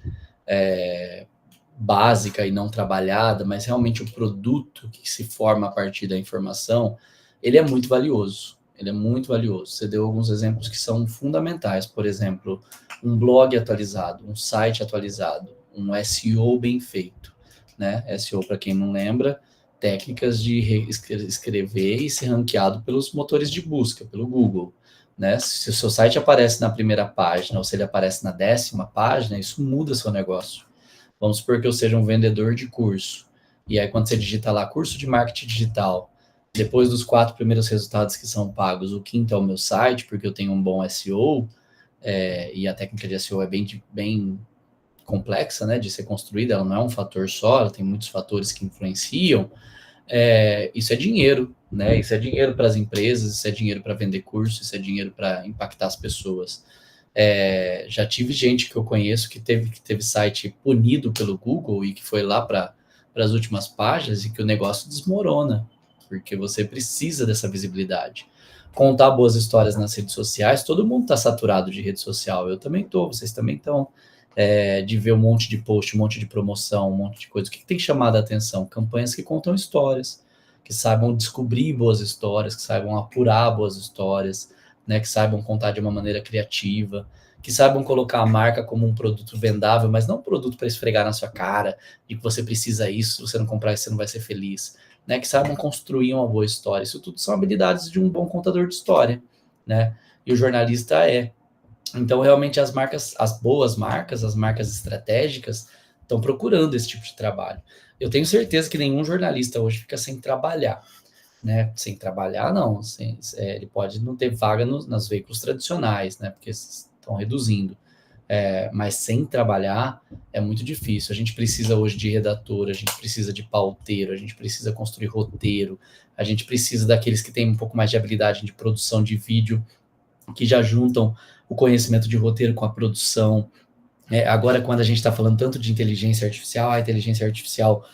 básica e não trabalhada, mas realmente o produto que se forma a partir da informação, ele é muito valioso. Ele é muito valioso. Você deu alguns exemplos que são fundamentais. Por exemplo, um blog atualizado, um site atualizado, um SEO bem feito, né? SEO, para quem não lembra, técnicas de escrever e ser ranqueado pelos motores de busca, pelo Google, né? Se o seu site aparece na primeira página ou se ele aparece na 10ª página, isso muda seu negócio. Vamos supor que eu seja um vendedor de curso. E aí, quando você digita lá curso de marketing digital, depois dos 4 primeiros resultados que são pagos, o 5º é o meu site, porque eu tenho um bom SEO, e a técnica de SEO é bem complexa, né, de ser construída, ela não é um fator só, ela tem muitos fatores que influenciam. Isso é dinheiro, né? Isso é dinheiro para as empresas, isso é dinheiro para vender curso, isso é dinheiro para impactar as pessoas. Já tive gente que eu conheço que teve site punido pelo Google e que foi lá para para as últimas páginas e que o negócio desmorona, porque você precisa dessa visibilidade. Contar boas histórias nas redes sociais, todo mundo está saturado de rede social, eu também estou, vocês também estão, de ver um monte de post, um monte de promoção, um monte de coisa. O que tem chamado a atenção? Campanhas que contam histórias, que saibam descobrir boas histórias, que saibam apurar boas histórias, né, que saibam contar de uma maneira criativa, que saibam colocar a marca como um produto vendável, mas não um produto para esfregar na sua cara, e que você precisa isso, se você não comprar isso, você não vai ser feliz, né, que saibam construir uma boa história. Isso tudo são habilidades de um bom contador de história, né, e o jornalista é. Então, realmente, as marcas, as boas marcas, as marcas estratégicas, estão procurando esse tipo de trabalho. Eu tenho certeza que nenhum jornalista hoje fica sem trabalhar, né? Sem trabalhar, não. Ele pode não ter vaga nos veículos tradicionais, né? Porque estão reduzindo. Mas sem trabalhar é muito difícil. A gente precisa hoje de redator, a gente precisa de pauteiro, a gente precisa construir roteiro, a gente precisa daqueles que têm um pouco mais de habilidade de produção de vídeo, que já juntam o conhecimento de roteiro com a produção. Agora, quando a gente está falando tanto de inteligência artificial, a inteligência artificial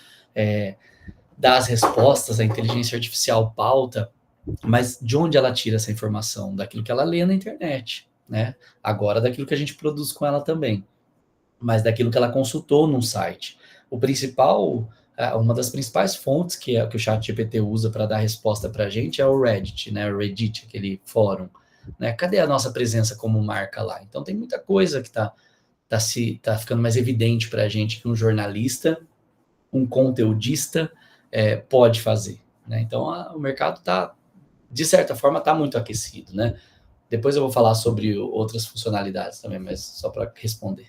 dá as respostas, a inteligência artificial pauta, mas de onde ela tira essa informação? Daquilo que ela lê na internet, né? Agora, daquilo que a gente produz com ela também, mas daquilo que ela consultou num site. Uma das principais fontes que o ChatGPT usa para dar resposta para a gente é o Reddit, né? O Reddit, aquele fórum, né? Cadê a nossa presença como marca lá? Então tem muita coisa que tá ficando mais evidente para a gente que um jornalista, um conteudista pode fazer, né? Então o mercado de certa forma, está muito aquecido, né? Depois eu vou falar sobre outras funcionalidades também, mas só para responder.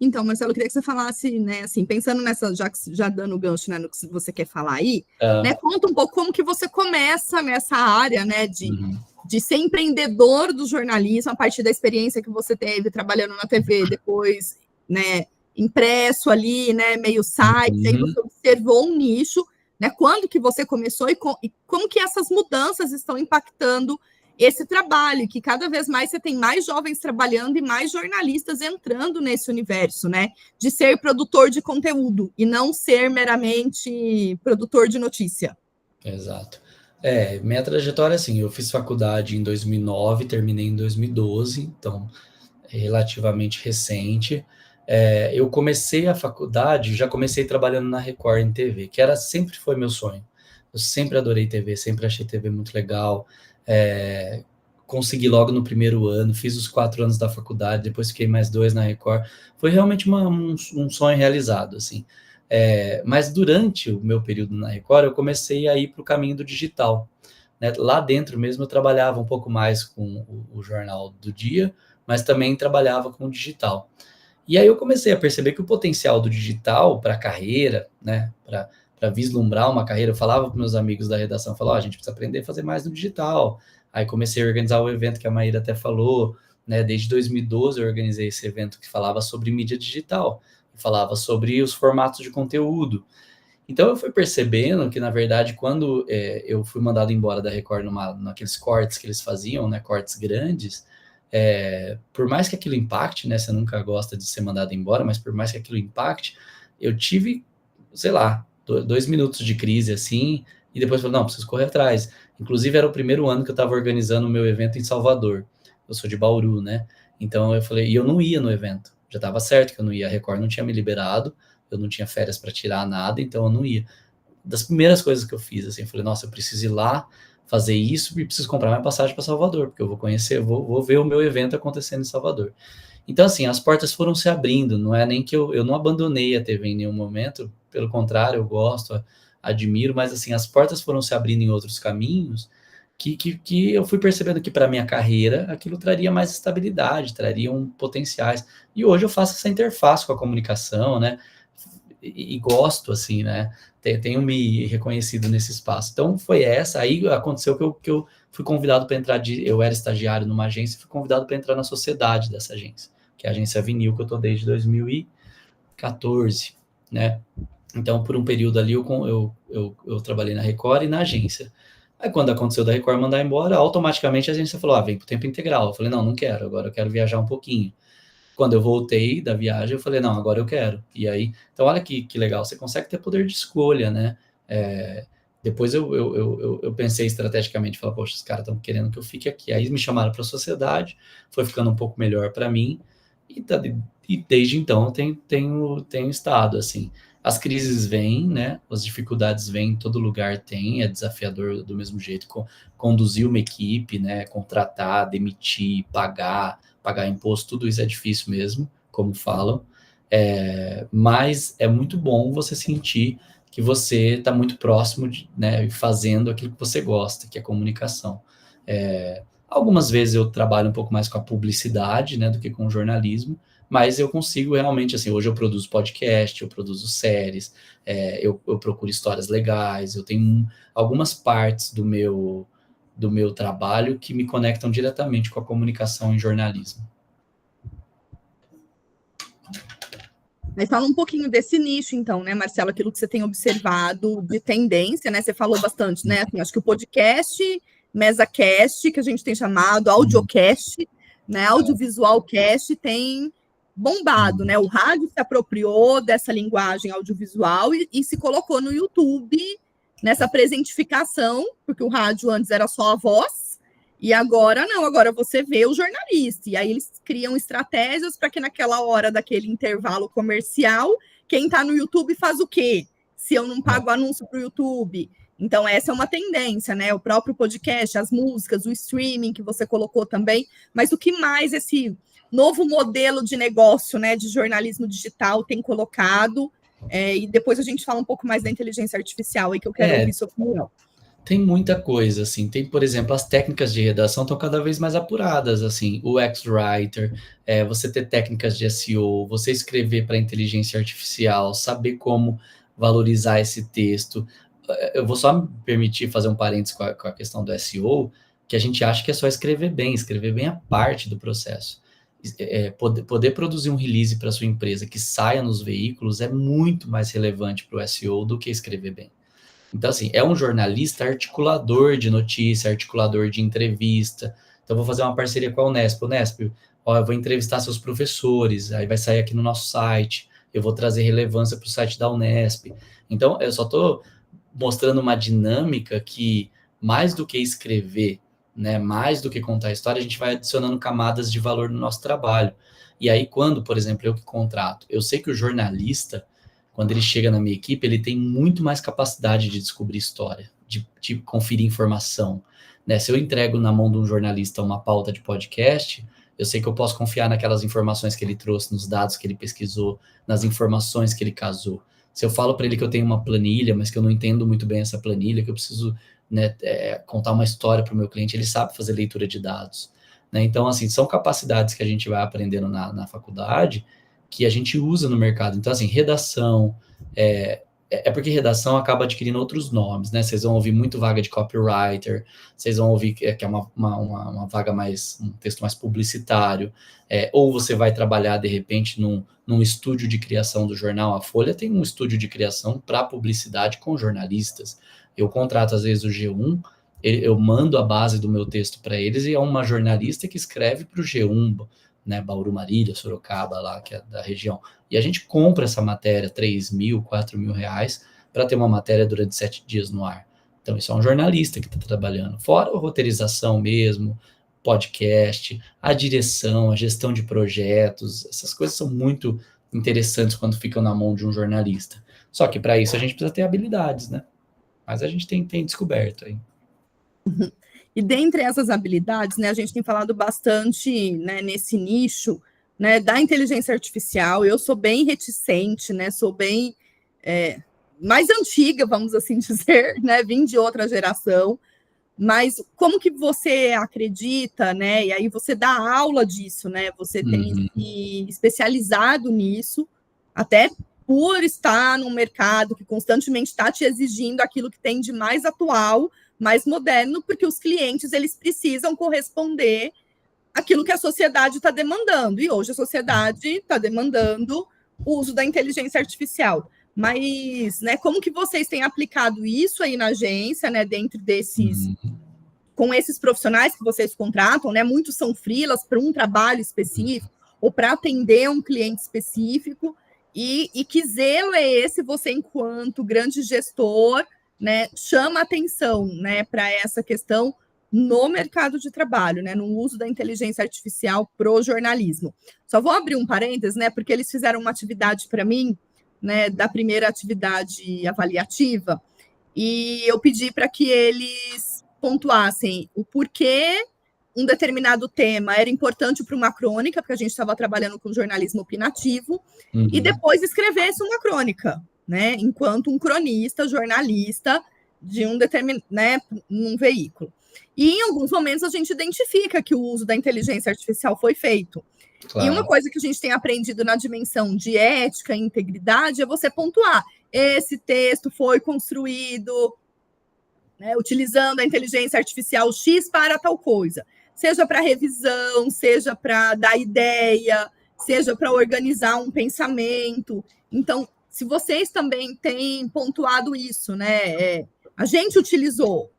Então, Marcelo, eu queria que você falasse, né, assim, pensando nessa, já dando o gancho, né, no que você quer falar aí, né, conta um pouco como que você começa nessa área, né, de ser empreendedor do jornalismo, a partir da experiência que você teve trabalhando na TV, depois, né, impresso ali, né, meio site, aí você observou um nicho, né, quando que você começou e como que essas mudanças estão impactando esse trabalho, que cada vez mais você tem mais jovens trabalhando e mais jornalistas entrando nesse universo, né? De ser produtor de conteúdo e não ser meramente produtor de notícia. Exato. Minha trajetória, assim, eu fiz faculdade em 2009, terminei em 2012, então é relativamente recente. Eu comecei a faculdade, já comecei trabalhando na Record em TV, que sempre foi meu sonho. Eu sempre adorei TV, sempre achei TV muito legal. Consegui logo no primeiro ano, fiz os 4 anos da faculdade, depois fiquei mais 2 na Record. Foi realmente um sonho realizado, assim. Mas durante o meu período na Record, eu comecei a ir para o caminho do digital, né? Lá dentro mesmo eu trabalhava um pouco mais com o jornal do dia, mas também trabalhava com o digital. E aí eu comecei a perceber que o potencial do digital para a carreira, né, para vislumbrar uma carreira, eu falava para meus amigos da redação, a gente precisa aprender a fazer mais no digital. Aí comecei a organizar o evento que a Maíra até falou, né, desde 2012 eu organizei esse evento que falava sobre mídia digital, falava sobre os formatos de conteúdo. Então eu fui percebendo que, na verdade, quando eu fui mandado embora da Record naqueles cortes que eles faziam, né, cortes grandes, por mais que aquilo impacte, né, você nunca gosta de ser mandado embora, mas por mais que aquilo impacte, eu tive, sei lá, 2 minutos de crise, assim, e depois falei, não, preciso correr atrás. Inclusive, era o primeiro ano que eu estava organizando o meu evento em Salvador. Eu sou de Bauru, né? Então, eu falei, e eu não ia no evento. Já estava certo que eu não ia, a Record não tinha me liberado, eu não tinha férias para tirar nada, então eu não ia. Das primeiras coisas que eu fiz, assim, eu falei, nossa, eu preciso ir lá, fazer isso e preciso comprar minha passagem para Salvador, porque eu vou conhecer, vou ver o meu evento acontecendo em Salvador. Então, assim, as portas foram se abrindo, não é nem que eu não abandonei a TV em nenhum momento, pelo contrário, eu gosto, admiro, mas, assim, as portas foram se abrindo em outros caminhos que eu fui percebendo que para minha carreira aquilo traria mais estabilidade, trariam potenciais. E hoje eu faço essa interface com a comunicação, né? E gosto, assim, né? Tenho me reconhecido nesse espaço. Então, foi aí aconteceu que eu fui convidado para entrar, eu era estagiário numa agência e fui convidado para entrar na sociedade dessa agência, que é a agência Vinil, que eu estou desde 2014, né? Então, por um período ali, eu trabalhei na Record e na agência. Aí, quando aconteceu da Record mandar embora, automaticamente a agência falou, vem para o tempo integral. Eu falei, não quero, agora eu quero viajar um pouquinho. Quando eu voltei da viagem, eu falei, não, agora eu quero. E aí, então olha que legal, você consegue ter poder de escolha, né? Depois eu pensei estrategicamente, falei, poxa, os caras estão querendo que eu fique aqui. Aí me chamaram para a sociedade, foi ficando um pouco melhor para mim, e desde então tenho estado, assim. As crises vêm, né? As dificuldades vêm, todo lugar tem, é desafiador do mesmo jeito. Conduzir uma equipe, né? Contratar, demitir, pagar imposto, tudo isso é difícil mesmo, como falam. Mas é muito bom você sentir que você está muito próximo de, né, fazendo aquilo que você gosta, que é comunicação. Algumas vezes eu trabalho um pouco mais com a publicidade, né, do que com o jornalismo, mas eu consigo realmente, assim, hoje eu produzo podcast, eu produzo séries, eu procuro histórias legais, eu tenho algumas partes do meu trabalho que me conectam diretamente com a comunicação e jornalismo. Mas fala um pouquinho desse nicho, então, né, Marcelo, aquilo que você tem observado de tendência, né? Você falou bastante, né? Assim, acho que o podcast, mesacast, que a gente tem chamado, audiocast, né? Audiovisual cast tem bombado, né? O rádio se apropriou dessa linguagem audiovisual e se colocou no YouTube nessa presentificação, porque o rádio antes era só a voz. E agora não, agora você vê o jornalista, e aí eles criam estratégias para que naquela hora daquele intervalo comercial, quem está no YouTube faz o quê? Se eu não pago anúncio para o YouTube. Então, essa é uma tendência, né? O próprio podcast, as músicas, o streaming que você colocou também, mas o que mais esse novo modelo de negócio, né, de jornalismo digital tem colocado, e depois a gente fala um pouco mais da inteligência artificial aí, que eu quero ouvir sua opinião. Tem muita coisa, assim, tem, por exemplo, as técnicas de redação estão cada vez mais apuradas, assim, o X-Writer, você ter técnicas de SEO, você escrever para inteligência artificial, saber como valorizar esse texto. Eu vou só me permitir fazer um parênteses com a questão do SEO, que a gente acha que é só escrever bem a parte do processo. Poder produzir um release para sua empresa que saia nos veículos é muito mais relevante para o SEO do que escrever bem. Então, assim, é um jornalista articulador de notícia, articulador de entrevista. Então, vou fazer uma parceria com a Unesp. Unesp, eu vou entrevistar seus professores, aí vai sair aqui no nosso site, eu vou trazer relevância para o site da Unesp. Então, eu só estou mostrando uma dinâmica que, mais do que escrever, né, mais do que contar a história, a gente vai adicionando camadas de valor no nosso trabalho. E aí, quando, por exemplo, eu que contrato, eu sei que o jornalista, quando ele chega na minha equipe, ele tem muito mais capacidade de descobrir história, de conferir informação, né? Se eu entrego na mão de um jornalista uma pauta de podcast, eu sei que eu posso confiar naquelas informações que ele trouxe, nos dados que ele pesquisou, nas informações que ele casou. Se eu falo para ele que eu tenho uma planilha, mas que eu não entendo muito bem essa planilha, que eu preciso, né, contar uma história para o meu cliente, ele sabe fazer leitura de dados, né? Então, assim, são capacidades que a gente vai aprendendo na faculdade, que a gente usa no mercado. Então, assim, redação, porque redação acaba adquirindo outros nomes, né? Vocês vão ouvir muito vaga de copywriter, vocês vão ouvir que é uma vaga mais, um texto mais publicitário, ou você vai trabalhar, de repente, num estúdio de criação do jornal. A Folha tem um estúdio de criação para publicidade com jornalistas. Eu contrato, às vezes, o G1, eu mando a base do meu texto para eles, e é uma jornalista que escreve para o G1, né, Bauru, Marília, Sorocaba, lá, que é da região. E a gente compra essa matéria, 3 mil, 4 mil reais, para ter uma matéria durante 7 dias no ar. Então, isso é um jornalista que está trabalhando. Fora a roteirização mesmo, podcast, a direção, a gestão de projetos, essas coisas são muito interessantes quando ficam na mão de um jornalista. Só que para isso a gente precisa ter habilidades, né? Mas a gente tem descoberto aí. E dentre essas habilidades, né, a gente tem falado bastante, né, nesse nicho, né, da inteligência artificial. Eu sou bem reticente, né, sou bem mais antiga, vamos assim dizer, né, vim de outra geração. Mas como que você acredita, né? E aí você dá aula disso, né? Você tem se especializado nisso, até por estar num mercado que constantemente está te exigindo aquilo que tem de mais atual, mais moderno, porque os clientes eles precisam corresponder àquilo que a sociedade está demandando. E hoje a sociedade está demandando o uso da inteligência artificial. Mas, né, como que vocês têm aplicado isso aí na agência, né, dentro desses, com esses profissionais que vocês contratam, né, muitos são freelas para um trabalho específico, ou para atender um cliente específico, e que zelo é esse você, enquanto grande gestor, né, chama atenção, né, para essa questão no mercado de trabalho, né, no uso da inteligência artificial para o jornalismo. Só vou abrir um parênteses, né, porque eles fizeram uma atividade para mim, né, da primeira atividade avaliativa, e eu pedi para que eles pontuassem o porquê um determinado tema era importante para uma crônica, porque a gente estava trabalhando com jornalismo opinativo, e depois escrevesse uma crônica, né, enquanto um cronista, jornalista de um determinado, né, um veículo. E em alguns momentos a gente identifica que o uso da inteligência artificial foi feito. Claro. E uma coisa que a gente tem aprendido na dimensão de ética e integridade é você pontuar: esse texto foi construído, né, utilizando a inteligência artificial X para tal coisa, seja para revisão, seja para dar ideia, seja para organizar um pensamento. Então, se vocês também têm pontuado isso, né, a gente utilizou,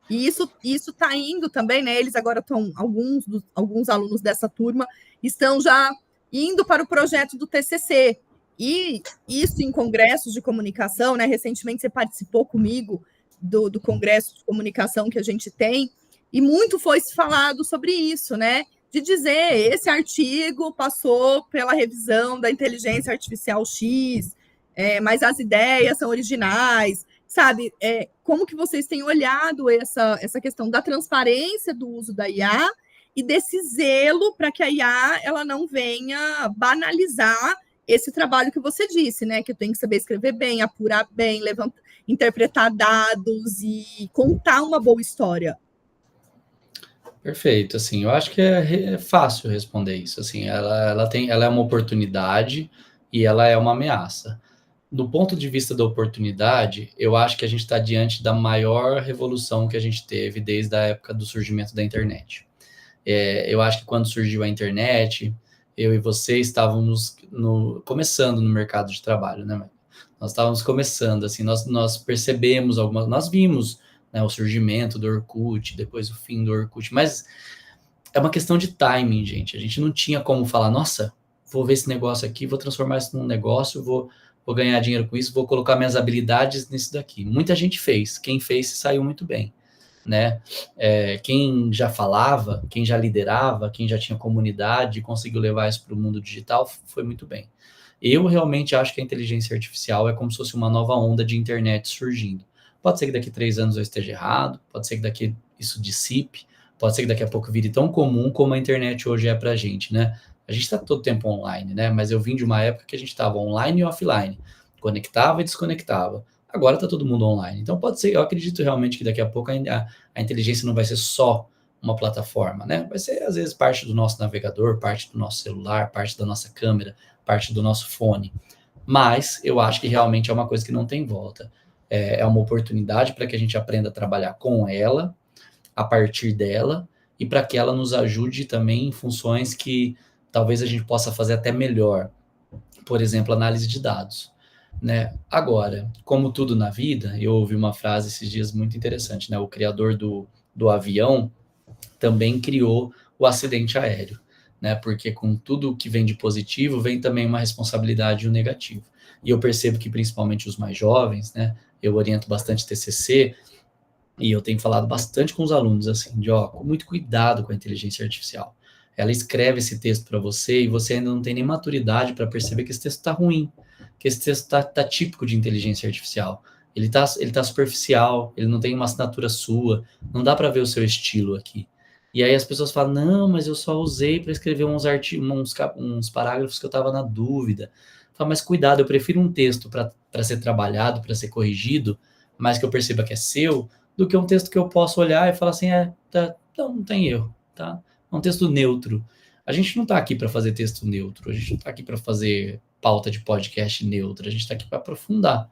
e isso está indo também, né? Eles agora estão, alguns alunos dessa turma estão já indo para o projeto do TCC, e isso em congressos de comunicação, né? Recentemente você participou comigo do congresso de comunicação que a gente tem, e muito foi falado sobre isso, né? De dizer, esse artigo passou pela revisão da inteligência artificial X, mas as ideias são originais, sabe? Como que vocês têm olhado essa questão da transparência do uso da IA e desse zelo para que a IA ela não venha banalizar esse trabalho que você disse, né? Que eu tenho que saber escrever bem, apurar bem, interpretar dados e contar uma boa história. Perfeito, assim, eu acho que é fácil responder isso, assim, ela é uma oportunidade e ela é uma ameaça. Do ponto de vista da oportunidade, eu acho que a gente está diante da maior revolução que a gente teve desde a época do surgimento da internet. Eu acho que quando surgiu a internet, eu e você estávamos começando no mercado de trabalho, né? Nós estávamos começando, assim, nós percebemos nós vimos, né, o surgimento do Orkut, depois o fim do Orkut, mas é uma questão de timing, gente. A gente não tinha como falar, nossa, vou ver esse negócio aqui, vou transformar isso num negócio, vou ganhar dinheiro com isso, vou colocar minhas habilidades nisso daqui. Muita gente fez, quem fez saiu muito bem, né? Quem já falava, quem já liderava, quem já tinha comunidade, conseguiu levar isso para o mundo digital, foi muito bem. Eu realmente acho que a inteligência artificial é como se fosse uma nova onda de internet surgindo. Pode ser que daqui 3 anos eu esteja errado, pode ser que daqui isso dissipe, pode ser que daqui a pouco vire tão comum como a internet hoje é para a gente, né? A gente está todo tempo online, né? Mas eu vim de uma época que a gente estava online e offline, conectava e desconectava. Agora está todo mundo online. Então pode ser, eu acredito realmente que daqui a pouco a inteligência não vai ser só uma plataforma, né? Vai ser, às vezes, parte do nosso navegador, parte do nosso celular, parte da nossa câmera, parte do nosso fone. Mas eu acho que realmente é uma coisa que não tem volta. É uma oportunidade para que a gente aprenda a trabalhar com ela, a partir dela, e para que ela nos ajude também em funções que talvez a gente possa fazer até melhor. Por exemplo, análise de dados, né? Agora, como tudo na vida, eu ouvi uma frase esses dias muito interessante, né? O criador do avião também criou o acidente aéreo, né? Porque com tudo que vem de positivo, vem também uma responsabilidade e um negativo. E eu percebo que principalmente os mais jovens, né? Eu oriento bastante TCC, e eu tenho falado bastante com os alunos, assim, com muito cuidado com a inteligência artificial. Ela escreve esse texto para você e você ainda não tem nem maturidade para perceber que esse texto está ruim, que esse texto tá típico de inteligência artificial. Ele tá superficial, ele não tem uma assinatura sua, não dá para ver o seu estilo aqui. E aí as pessoas falam, não, mas eu só usei para escrever uns parágrafos que eu estava na dúvida. Falo, mas cuidado, eu prefiro um texto para ser trabalhado, para ser corrigido, mas que eu perceba que é seu, do que um texto que eu posso olhar e falar assim, não tem erro, tá? É um texto neutro. A gente não está aqui para fazer texto neutro, a gente não está aqui para fazer pauta de podcast neutra, a gente está aqui para aprofundar.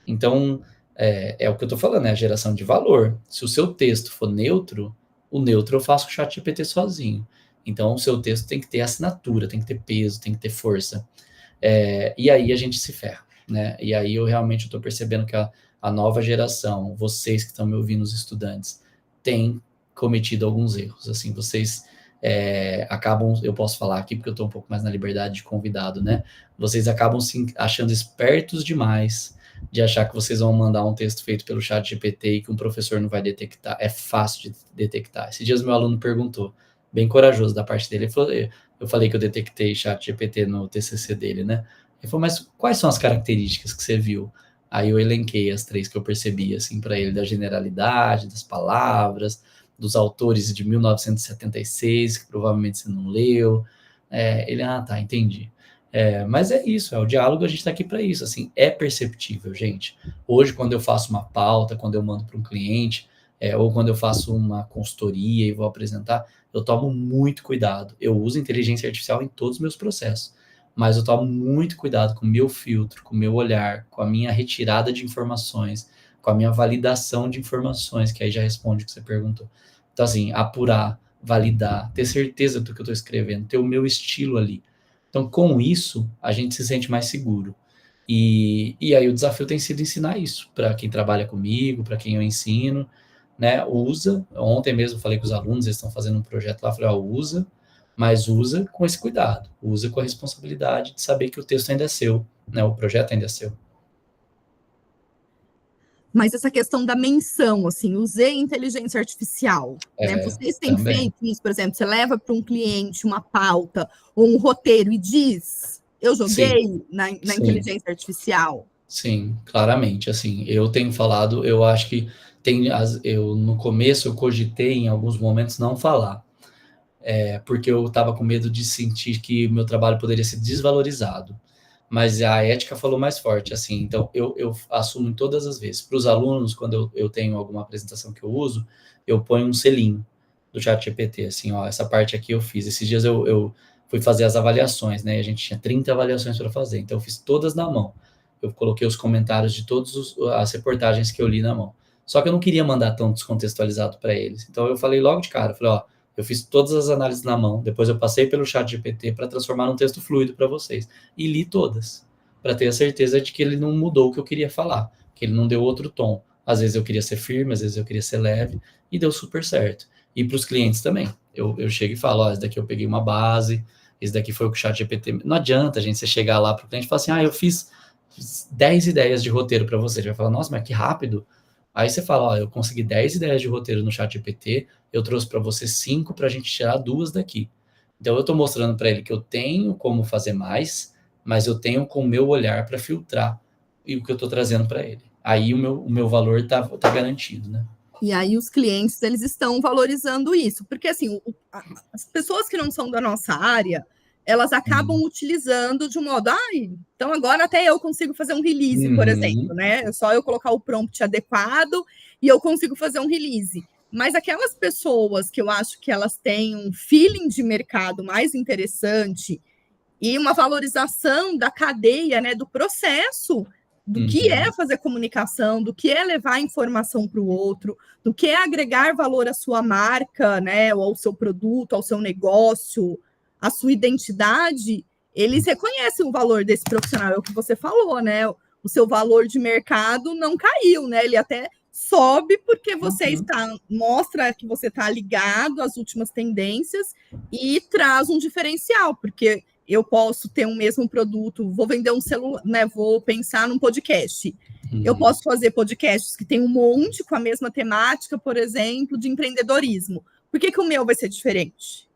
Então, é o que eu estou falando, é a geração de valor. Se o seu texto for neutro, o neutro eu faço com o ChatGPT sozinho. Então, o seu texto tem que ter assinatura, tem que ter peso, tem que ter força. E aí a gente se ferra, né? E aí eu realmente estou percebendo que a nova geração, vocês que estão me ouvindo, os estudantes, têm cometido alguns erros. Assim, vocês acabam, eu posso falar aqui porque eu estou um pouco mais na liberdade de convidado, né? Vocês acabam se achando espertos demais de achar que vocês vão mandar um texto feito pelo chat GPT e que um professor não vai detectar. É fácil de detectar. Esses dias meu aluno perguntou, bem corajoso da parte dele, ele falou, eu falei que eu detectei chat GPT no TCC dele, né? Ele falou, mas quais são as características que você viu? Aí eu elenquei as 3 que eu percebi, assim, para ele, da generalidade, das palavras, dos autores de 1976, que provavelmente você não leu. Ele, tá, entendi. Mas é isso, o diálogo, a gente está aqui para isso, assim, é perceptível, gente. Hoje, quando eu faço uma pauta, quando eu mando para um cliente, ou quando eu faço uma consultoria e vou apresentar, eu tomo muito cuidado. Eu uso inteligência artificial em todos os meus processos, mas eu tomo muito cuidado com o meu filtro, com o meu olhar, com a minha retirada de informações, com a minha validação de informações, que aí já responde o que você perguntou. Então, assim, apurar, validar, ter certeza do que eu estou escrevendo, ter o meu estilo ali. Então, com isso, a gente se sente mais seguro. E aí o desafio tem sido ensinar isso para quem trabalha comigo, para quem eu ensino, né? Usa. Ontem mesmo falei com os alunos, eles estão fazendo um projeto lá, falei, usa, mas usa com esse cuidado, usa com a responsabilidade de saber que o texto ainda é seu, né? O projeto ainda é seu. Mas essa questão da menção, assim, usei inteligência artificial, né? Vocês têm Também. feito isso, por exemplo, você leva para um cliente uma pauta ou um roteiro e diz, eu joguei Sim, na sim, inteligência artificial. sim, claramente, assim, eu tenho falado, eu acho que eu no começo eu cogitei em alguns momentos não falar, porque eu estava com medo de sentir que meu trabalho poderia ser desvalorizado. Mas a ética falou mais forte, assim, então eu assumo em todas as vezes. Para os alunos, quando eu tenho alguma apresentação que eu uso, eu ponho um selinho do chat GPT, assim, ó, essa parte aqui eu fiz. Esses dias eu fui fazer as avaliações, né, a gente tinha 30 avaliações para fazer, então eu fiz todas na mão. Eu coloquei os comentários de todas as reportagens que eu li na mão. Só que eu não queria mandar tão descontextualizado para eles. Então eu falei logo de cara, falei, ó, eu fiz todas as análises na mão, depois eu passei pelo chat GPT para transformar num texto fluido para vocês. E li todas, para ter a certeza de que ele não mudou o que eu queria falar, que ele não deu outro tom. Às vezes eu queria ser firme, às vezes eu queria ser leve, e deu super certo. E para os clientes também. Eu chego e falo, ó, esse daqui eu peguei uma base, esse daqui foi o que o chat GPT... Não adianta, gente, você chegar lá para o cliente e falar assim, eu fiz 10 ideias de roteiro para você. Ele vai falar, nossa, mas que rápido. Aí você fala, ó, eu consegui 10 ideias de roteiro no chat GPT, eu trouxe para você 5 para a gente tirar 2 daqui. Então eu estou mostrando para ele que eu tenho como fazer mais, mas eu tenho com o meu olhar para filtrar e o que eu estou trazendo para ele. Aí o meu valor tá garantido, né? E aí os clientes, eles estão valorizando isso, porque assim, as pessoas que não são da nossa área, elas acabam utilizando de um modo, então agora até eu consigo fazer um release, por exemplo, né? É só eu colocar o prompt adequado e eu consigo fazer um release. Mas aquelas pessoas que eu acho que elas têm um feeling de mercado mais interessante e uma valorização da cadeia, né, do processo, do que é fazer comunicação, do que é levar informação para o outro, do que é agregar valor à sua marca, né, ou ao seu produto, ao seu negócio, à sua identidade, eles reconhecem o valor desse profissional, é o que você falou, né? O seu valor de mercado não caiu, né? Ele até sobe porque você mostra que você está ligado às últimas tendências e traz um diferencial, porque eu posso ter um mesmo produto, vou vender um celular, né? Vou pensar num podcast. Eu posso fazer podcasts que tem um monte com a mesma temática, por exemplo, de empreendedorismo. Por que o meu vai ser diferente?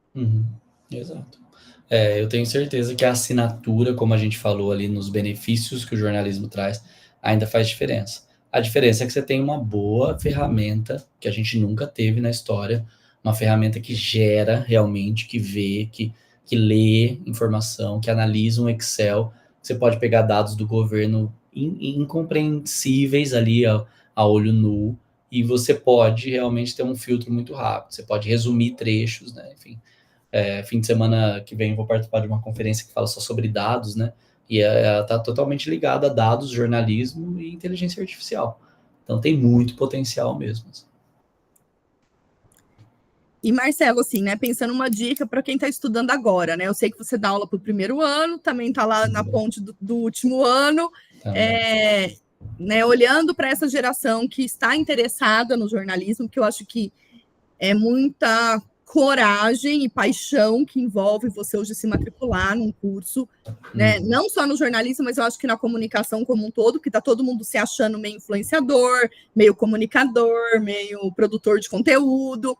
Exato. Eu tenho certeza que a assinatura, como a gente falou ali nos benefícios que o jornalismo traz, ainda faz diferença. A diferença é que você tem uma boa ferramenta que a gente nunca teve na história, uma ferramenta que gera realmente, que vê, que lê informação, que analisa um Excel. Você pode pegar dados do governo incompreensíveis ali a olho nu, e você pode realmente ter um filtro muito rápido. Você pode resumir trechos, né? Enfim. Fim de semana que vem eu vou participar de uma conferência que fala só sobre dados, né? E ela está totalmente ligada a dados, jornalismo e inteligência artificial. Então tem muito potencial mesmo. E Marcelo, assim, né, pensando uma dica para quem está estudando agora, né? Eu sei que você dá aula para o primeiro ano, também está lá na ponte do último ano, né, olhando para essa geração que está interessada no jornalismo, que eu acho que é muita coragem e paixão que envolve você hoje se matricular num curso, né? Não só no jornalismo, mas eu acho que na comunicação como um todo, que está todo mundo se achando meio influenciador, meio comunicador, meio produtor de conteúdo,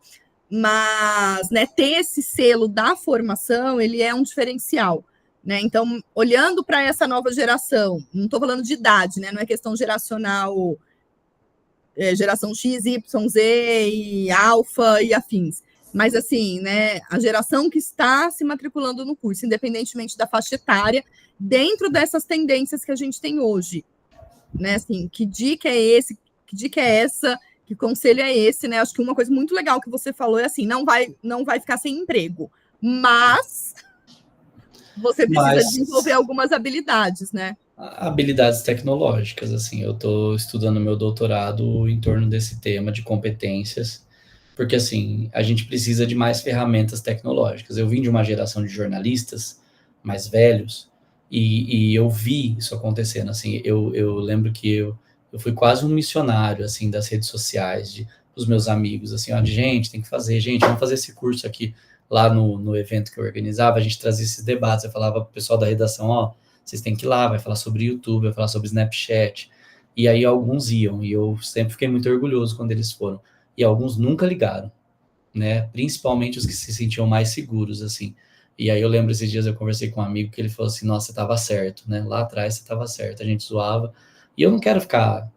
mas, né, ter esse selo da formação, ele é um diferencial, né? Então, olhando para essa nova geração, não estou falando de idade, né? Não é questão geracional, geração X, Y, Z e alfa e afins. Mas, assim, né, a geração que está se matriculando no curso, independentemente da faixa etária, dentro dessas tendências que a gente tem hoje, né, assim, que dica é esse, que dica é essa, que conselho é esse, né? Acho que uma coisa muito legal que você falou é assim, não vai ficar sem emprego, mas você precisa desenvolver algumas habilidades, né? Habilidades tecnológicas, assim, eu estou estudando meu doutorado em torno desse tema de competências, porque, assim, a gente precisa de mais ferramentas tecnológicas. Eu vim de uma geração de jornalistas mais velhos e eu vi isso acontecendo, assim, eu lembro que eu fui quase um missionário, assim, das redes sociais, dos meus amigos, assim, ó, de gente, tem que fazer, gente, vamos fazer esse curso aqui. Lá no evento que eu organizava, a gente trazia esses debates, eu falava para o pessoal da redação, ó, vocês têm que ir lá, vai falar sobre YouTube, vai falar sobre Snapchat. E aí alguns iam, e eu sempre fiquei muito orgulhoso quando eles foram. E alguns nunca ligaram, né? Principalmente os que se sentiam mais seguros, assim. E aí eu lembro esses dias eu conversei com um amigo que ele falou assim, nossa, você estava certo, né? Lá atrás você estava certo, a gente zoava. E eu não quero ficar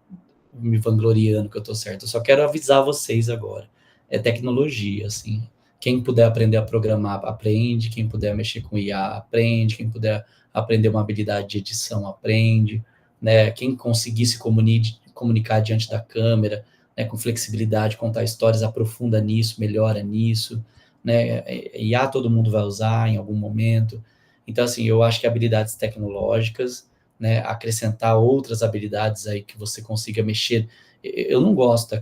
me vangloriando que eu tô certo, eu só quero avisar vocês agora. É tecnologia, assim. Quem puder aprender a programar, aprende. Quem puder mexer com IA, aprende. Quem puder aprender uma habilidade de edição, aprende. Né? Quem conseguir se comunicar diante da câmera, né, com flexibilidade, contar histórias, aprofunda nisso, melhora nisso. Né? IA todo mundo vai usar em algum momento. Então, assim, eu acho que habilidades tecnológicas, né, acrescentar outras habilidades aí que você consiga mexer. Eu não gosto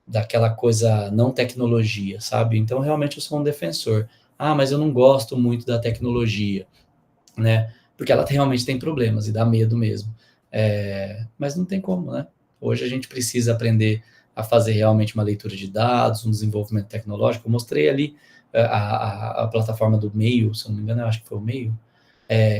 daquela coisa não tecnologia, sabe? Então, realmente, eu sou um defensor. Ah, mas eu não gosto muito da tecnologia, né? Porque ela realmente tem problemas e dá medo mesmo. Mas não tem como, né? Hoje a gente precisa aprender a fazer realmente uma leitura de dados, um desenvolvimento tecnológico. Eu mostrei ali a plataforma do Meio, se não me engano, eu acho que foi o Meio,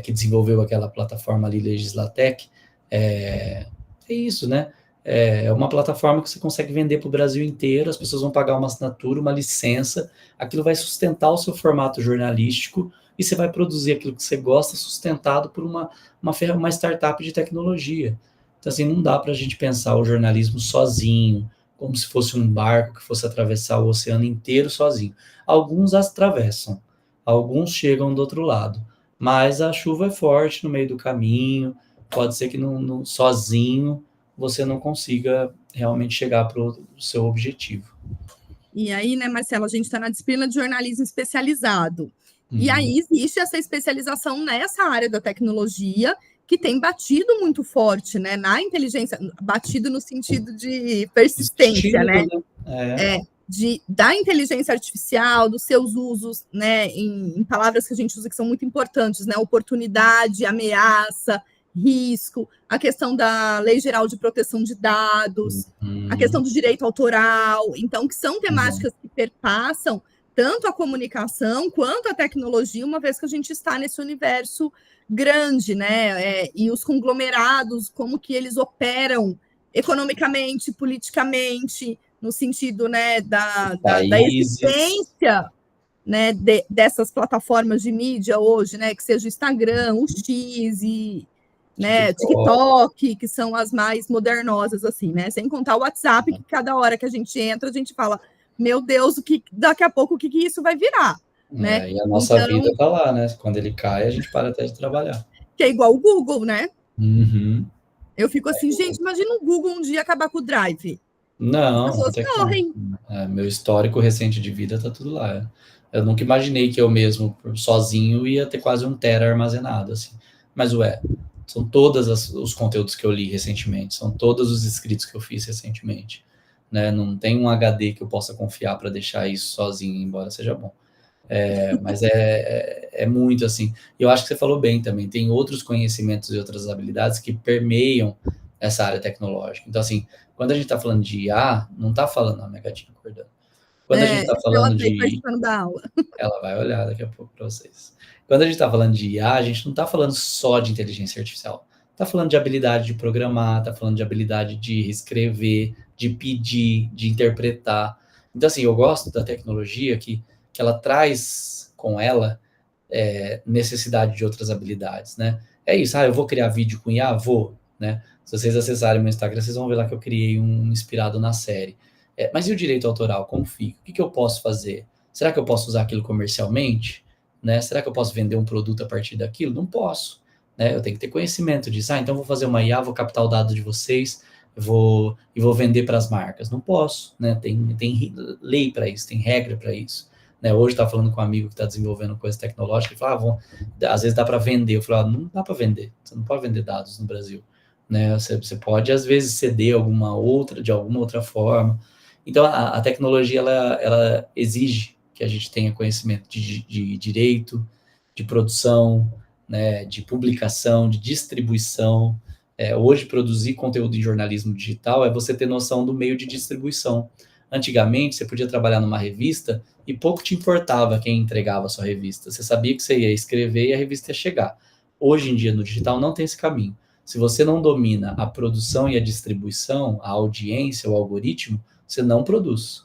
que desenvolveu aquela plataforma ali, Legislatec. É isso, né? É uma plataforma que você consegue vender para o Brasil inteiro, as pessoas vão pagar uma assinatura, uma licença, aquilo vai sustentar o seu formato jornalístico e você vai produzir aquilo que você gosta, sustentado por uma startup de tecnologia. Então, assim, não dá para a gente pensar o jornalismo sozinho, como se fosse um barco que fosse atravessar o oceano inteiro sozinho. Alguns atravessam, alguns chegam do outro lado, mas a chuva é forte no meio do caminho, pode ser que sozinho você não consiga realmente chegar para o seu objetivo. E aí, né, Marcelo, a gente está na disciplina de jornalismo especializado. E aí existe essa especialização nessa área da tecnologia que tem batido muito forte, né, na inteligência, batido no sentido de persistência, né? Da inteligência artificial, dos seus usos, né, em palavras que a gente usa que são muito importantes, né, oportunidade, ameaça, risco, a questão da Lei Geral de Proteção de Dados, a questão do direito autoral, então, que são temáticas que perpassam tanto a comunicação quanto a tecnologia, uma vez que a gente está nesse universo grande, né, e os conglomerados, como que eles operam economicamente, politicamente, no sentido, né, da existência, né, dessas plataformas de mídia hoje, né, que seja o Instagram, o X e, né, TikTok, que são as mais modernosas, assim, né, sem contar o WhatsApp, que cada hora que a gente entra, a gente fala, meu Deus, daqui a pouco o que isso vai virar, né? E a nossa vida está lá, né? Quando ele cai, a gente para até de trabalhar. Que é igual o Google, né? Uhum. Eu fico assim, gente, imagina o Google um dia acabar com o Drive. Não tem como. Meu histórico recente de vida tá tudo lá. Eu nunca imaginei que eu mesmo, sozinho, ia ter quase 1 tera armazenado, assim. Mas, são todos os conteúdos que eu li recentemente, são todos os escritos que eu fiz recentemente, né? Não tem um HD que eu possa confiar para deixar isso sozinho, embora seja bom. Mas é muito assim. Eu acho que você falou bem também, tem outros conhecimentos e outras habilidades que permeiam essa área tecnológica. Então, assim, quando a gente está falando de IA, não está falando, a minha gatinha acordando. Quando a gente está Ela falando tá aí de... participando da aula. Ela vai olhar daqui a pouco para vocês. Quando a gente está falando de IA, a gente não está falando só de inteligência artificial. Está falando de habilidade de programar, está falando de habilidade de escrever, de pedir, de interpretar. Então, assim, eu gosto da tecnologia que ela traz com ela necessidade de outras habilidades, né? É isso, eu vou criar vídeo com IA? Vou, né? Se vocês acessarem meu Instagram, vocês vão ver lá que eu criei um inspirado na série. Mas e o direito autoral? Como fica? O que eu posso fazer? Será que eu posso usar aquilo comercialmente? Né? Será que eu posso vender um produto a partir daquilo? Não posso. Né? Eu tenho que ter conhecimento disso. Então vou fazer uma IA, vou captar o dado de vocês e vou vender para as marcas. Não posso. Né? Tem lei para isso, tem regra para isso. Né? Hoje estava falando com um amigo que está desenvolvendo coisa tecnológica e falou, às vezes dá para vender. Eu falei, não dá para vender. Você não pode vender dados no Brasil. Né? Você pode, às vezes, ceder de alguma outra forma. Então, a tecnologia, ela exige que a gente tenha conhecimento de direito, de produção, né, de publicação, de distribuição. Hoje, produzir conteúdo em jornalismo digital é você ter noção do meio de distribuição. Antigamente, você podia trabalhar numa revista e pouco te importava quem entregava a sua revista. Você sabia que você ia escrever e a revista ia chegar. Hoje em dia, no digital, não tem esse caminho. Se você não domina a produção e a distribuição, a audiência, o algoritmo, você não produz.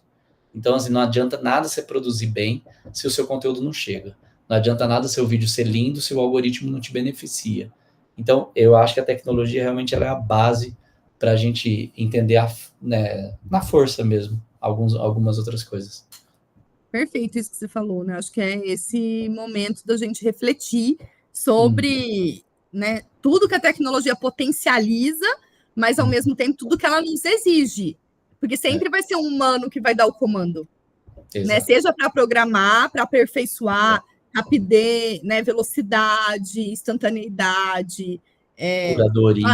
Então, assim, não adianta nada você produzir bem se o seu conteúdo não chega. Não adianta nada seu vídeo ser lindo se o algoritmo não te beneficia. Então, eu acho que a tecnologia realmente ela é a base para a gente entender na força mesmo algumas outras coisas. Perfeito isso que você falou, né? Acho que é esse momento da gente refletir sobre, né, tudo que a tecnologia potencializa, mas ao mesmo tempo tudo que ela nos exige. Porque sempre vai ser um humano que vai dar o comando. Né? Seja para programar, para aperfeiçoar, rapidez, né, velocidade, instantaneidade, curadoria.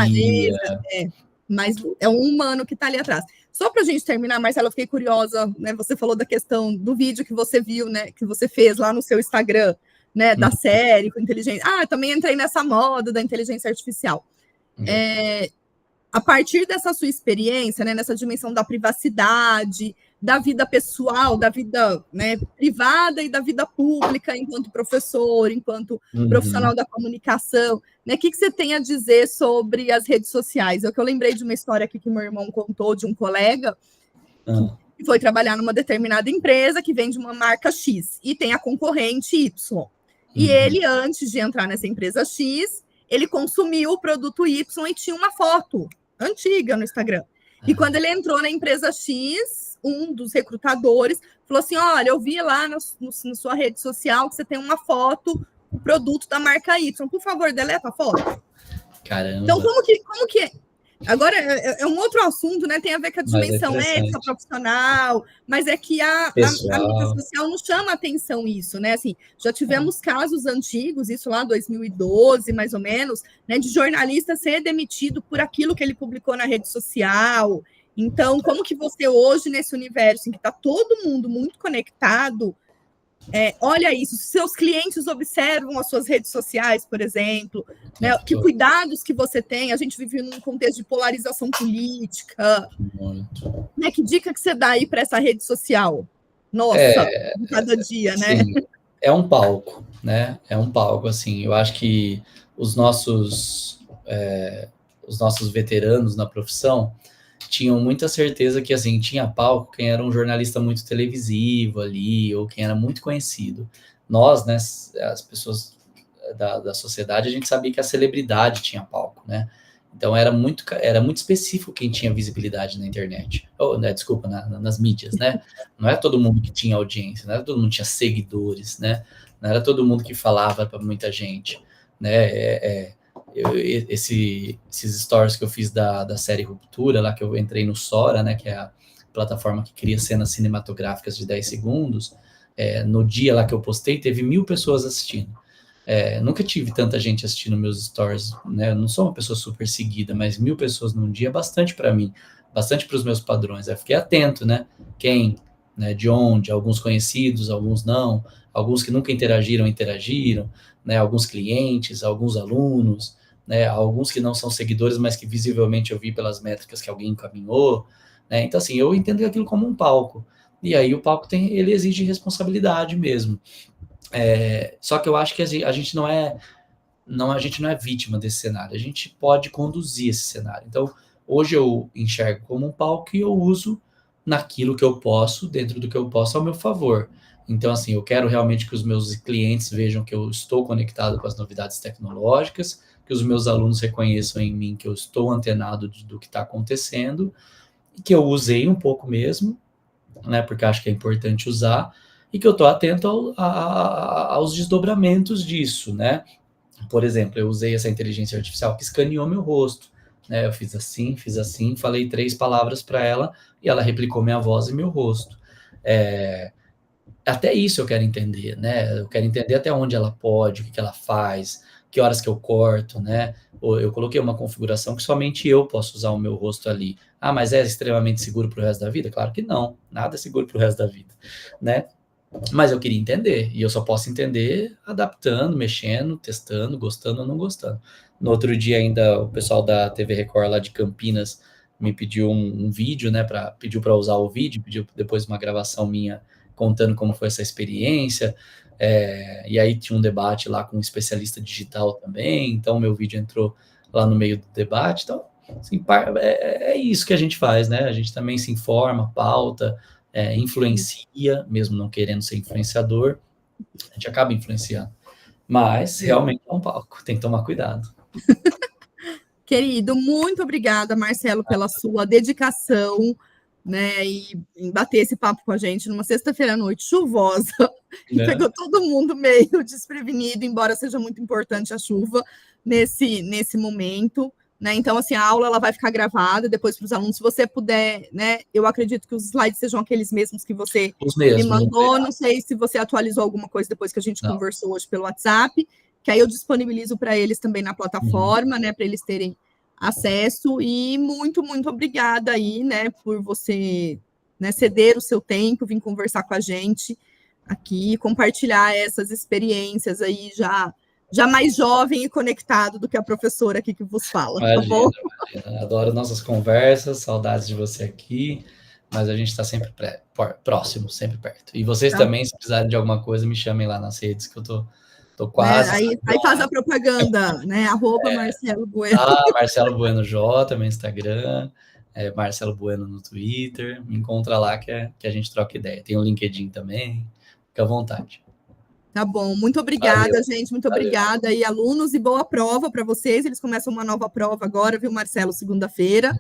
mas é um humano que está ali atrás. Só para a gente terminar, Marcela, eu fiquei curiosa, né? Você falou da questão do vídeo que você viu, né? Que você fez lá no seu Instagram, né? Da série com inteligência. Eu também entrei nessa moda da inteligência artificial. A partir dessa sua experiência, né? Nessa dimensão da privacidade, da vida pessoal, da vida, né, privada e da vida pública, enquanto professor, enquanto profissional da comunicação, né? O que você tem a dizer sobre as redes sociais? Eu lembrei de uma história aqui que meu irmão contou de um colega que foi trabalhar numa determinada empresa que vende uma marca X e tem a concorrente Y. E ele, antes de entrar nessa empresa X, ele consumiu o produto Y e tinha uma foto antiga no Instagram. E quando ele entrou na empresa X, um dos recrutadores falou assim, olha, eu vi lá na sua rede social que você tem uma foto, o produto da marca Y. Por favor, deleta a foto. Caramba. Então, como que... Agora, é um outro assunto, né? Tem a ver com a dimensão ética profissional, mas é que a mídia social não chama atenção isso, né? Assim, já tivemos casos antigos, isso lá 2012, mais ou menos, né, de jornalista ser demitido por aquilo que ele publicou na rede social. Então, como que você hoje, nesse universo em que está todo mundo muito conectado, olha isso, seus clientes observam as suas redes sociais, por exemplo, né? Que cuidados que você tem, a gente vive num contexto de polarização política, né? Que dica que você dá aí para essa rede social? Nossa, de cada dia, né? Sim, é um palco, né? É um palco, assim, eu acho que os nossos veteranos na profissão tinham muita certeza que, assim, tinha palco quem era um jornalista muito televisivo ali, ou quem era muito conhecido. Nós, né, as pessoas da sociedade, a gente sabia que a celebridade tinha palco, né? Então, era muito específico quem tinha visibilidade na internet. Desculpa, nas mídias, né? Não era todo mundo que tinha audiência, não era todo mundo que tinha seguidores, né? Não era todo mundo que falava para muita gente, né? Esses stories que eu fiz da série Ruptura, lá que eu entrei no Sora, né, que é a plataforma que cria cenas cinematográficas de 10 segundos, no dia lá que eu postei, teve 1.000 pessoas assistindo. Nunca tive tanta gente assistindo meus stories, né, eu não sou uma pessoa super seguida, mas 1.000 pessoas num dia é bastante para mim, bastante para os meus padrões. Eu fiquei atento, né, quem, né, de onde, alguns conhecidos, alguns não, alguns que nunca interagiram, né, alguns clientes, alguns alunos, né, alguns que não são seguidores, mas que visivelmente eu vi pelas métricas que alguém encaminhou, né? Então, assim, eu entendo aquilo como um palco, E aí o palco ele exige responsabilidade mesmo. Só que eu acho que a gente não é vítima desse cenário, a gente pode conduzir esse cenário. Então, hoje eu enxergo como um palco e eu uso naquilo que eu posso, dentro do que eu posso, ao meu favor. Então, assim, eu quero realmente que os meus clientes vejam que eu estou conectado com as novidades tecnológicas, que os meus alunos reconheçam em mim que eu estou antenado do que está acontecendo, e que eu usei um pouco mesmo, né, porque acho que é importante usar, e que eu estou atento aos desdobramentos disso, né? Por exemplo, eu usei essa inteligência artificial que escaneou meu rosto, né? Eu fiz assim, falei 3 palavras para ela e ela replicou minha voz e meu rosto. Até isso eu quero entender, né? Eu quero entender até onde ela pode, o que ela faz, que horas que eu corto, né? Eu coloquei uma configuração que somente eu posso usar o meu rosto ali. Ah, mas é extremamente seguro para o resto da vida? Claro que não, nada é seguro para o resto da vida, né? Mas eu queria entender, e eu só posso entender adaptando, mexendo, testando, gostando ou não gostando. No outro dia ainda o pessoal da TV Record lá de Campinas me pediu um vídeo, né, pediu para usar o vídeo, pediu depois uma gravação minha contando como foi essa experiência, e aí tinha um debate lá com um especialista digital também, então meu vídeo entrou lá no meio do debate, então assim, é isso que a gente faz, né, a gente também se informa, pauta, influencia, mesmo não querendo ser influenciador, a gente acaba influenciando. Mas realmente é um palco, tem que tomar cuidado. Querido, muito obrigada, Marcelo, pela sua dedicação, né, e em bater esse papo com a gente numa sexta-feira à noite chuvosa, que pegou todo mundo meio desprevenido, embora seja muito importante a chuva nesse momento. Né? Então, assim, a aula ela vai ficar gravada depois para os alunos. Se você puder, né? Eu acredito que os slides sejam aqueles mesmos que você me mandou. Não sei se você atualizou alguma coisa depois que a gente conversou hoje pelo WhatsApp, que aí eu disponibilizo para eles também na plataforma, né? Para eles terem acesso. E muito, muito obrigada aí, né? Por você, né, ceder o seu tempo, vir conversar com a gente aqui, compartilhar essas experiências aí já mais jovem e conectado do que a professora aqui que vos fala, imagina, tá bom? Imagina. Adoro nossas conversas, saudades de você aqui, mas a gente está sempre próximo, sempre perto. E vocês também, se precisarem de alguma coisa, me chamem lá nas redes, que eu tô quase. Aí faz a propaganda, né? @Marcelo Bueno. Marcelo Bueno J, meu Instagram, Marcelo Bueno no Twitter, me encontra lá que a gente troca ideia. Tem o LinkedIn também, fica à vontade. Tá bom, muito obrigada, gente, muito obrigada aí, alunos, e boa prova para vocês. Eles começam uma nova prova agora, viu, Marcelo, segunda-feira,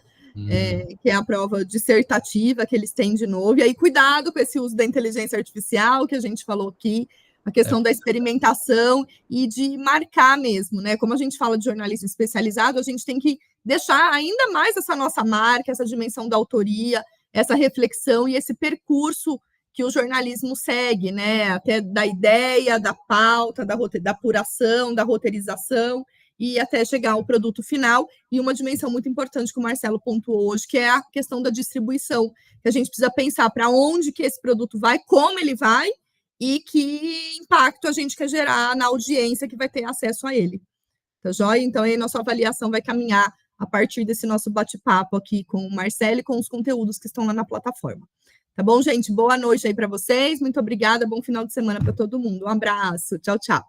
que é a prova dissertativa que eles têm de novo. E aí, cuidado com esse uso da inteligência artificial que a gente falou aqui, a questão da experimentação e de marcar mesmo, né? Como a gente fala de jornalismo especializado, a gente tem que deixar ainda mais essa nossa marca, essa dimensão da autoria, essa reflexão e esse percurso que o jornalismo segue, né? Até da ideia, da pauta, da apuração, da roteirização, e até chegar ao produto final. E uma dimensão muito importante que o Marcelo pontuou hoje, que é a questão da distribuição, que a gente precisa pensar para onde que esse produto vai, como ele vai, e que impacto a gente quer gerar na audiência que vai ter acesso a ele. Tá joia? Então, aí nossa avaliação vai caminhar a partir desse nosso bate-papo aqui com o Marcelo e com os conteúdos que estão lá na plataforma. Tá bom, gente? Boa noite aí para vocês. Muito obrigada. Bom final de semana para todo mundo. Um abraço. Tchau, tchau.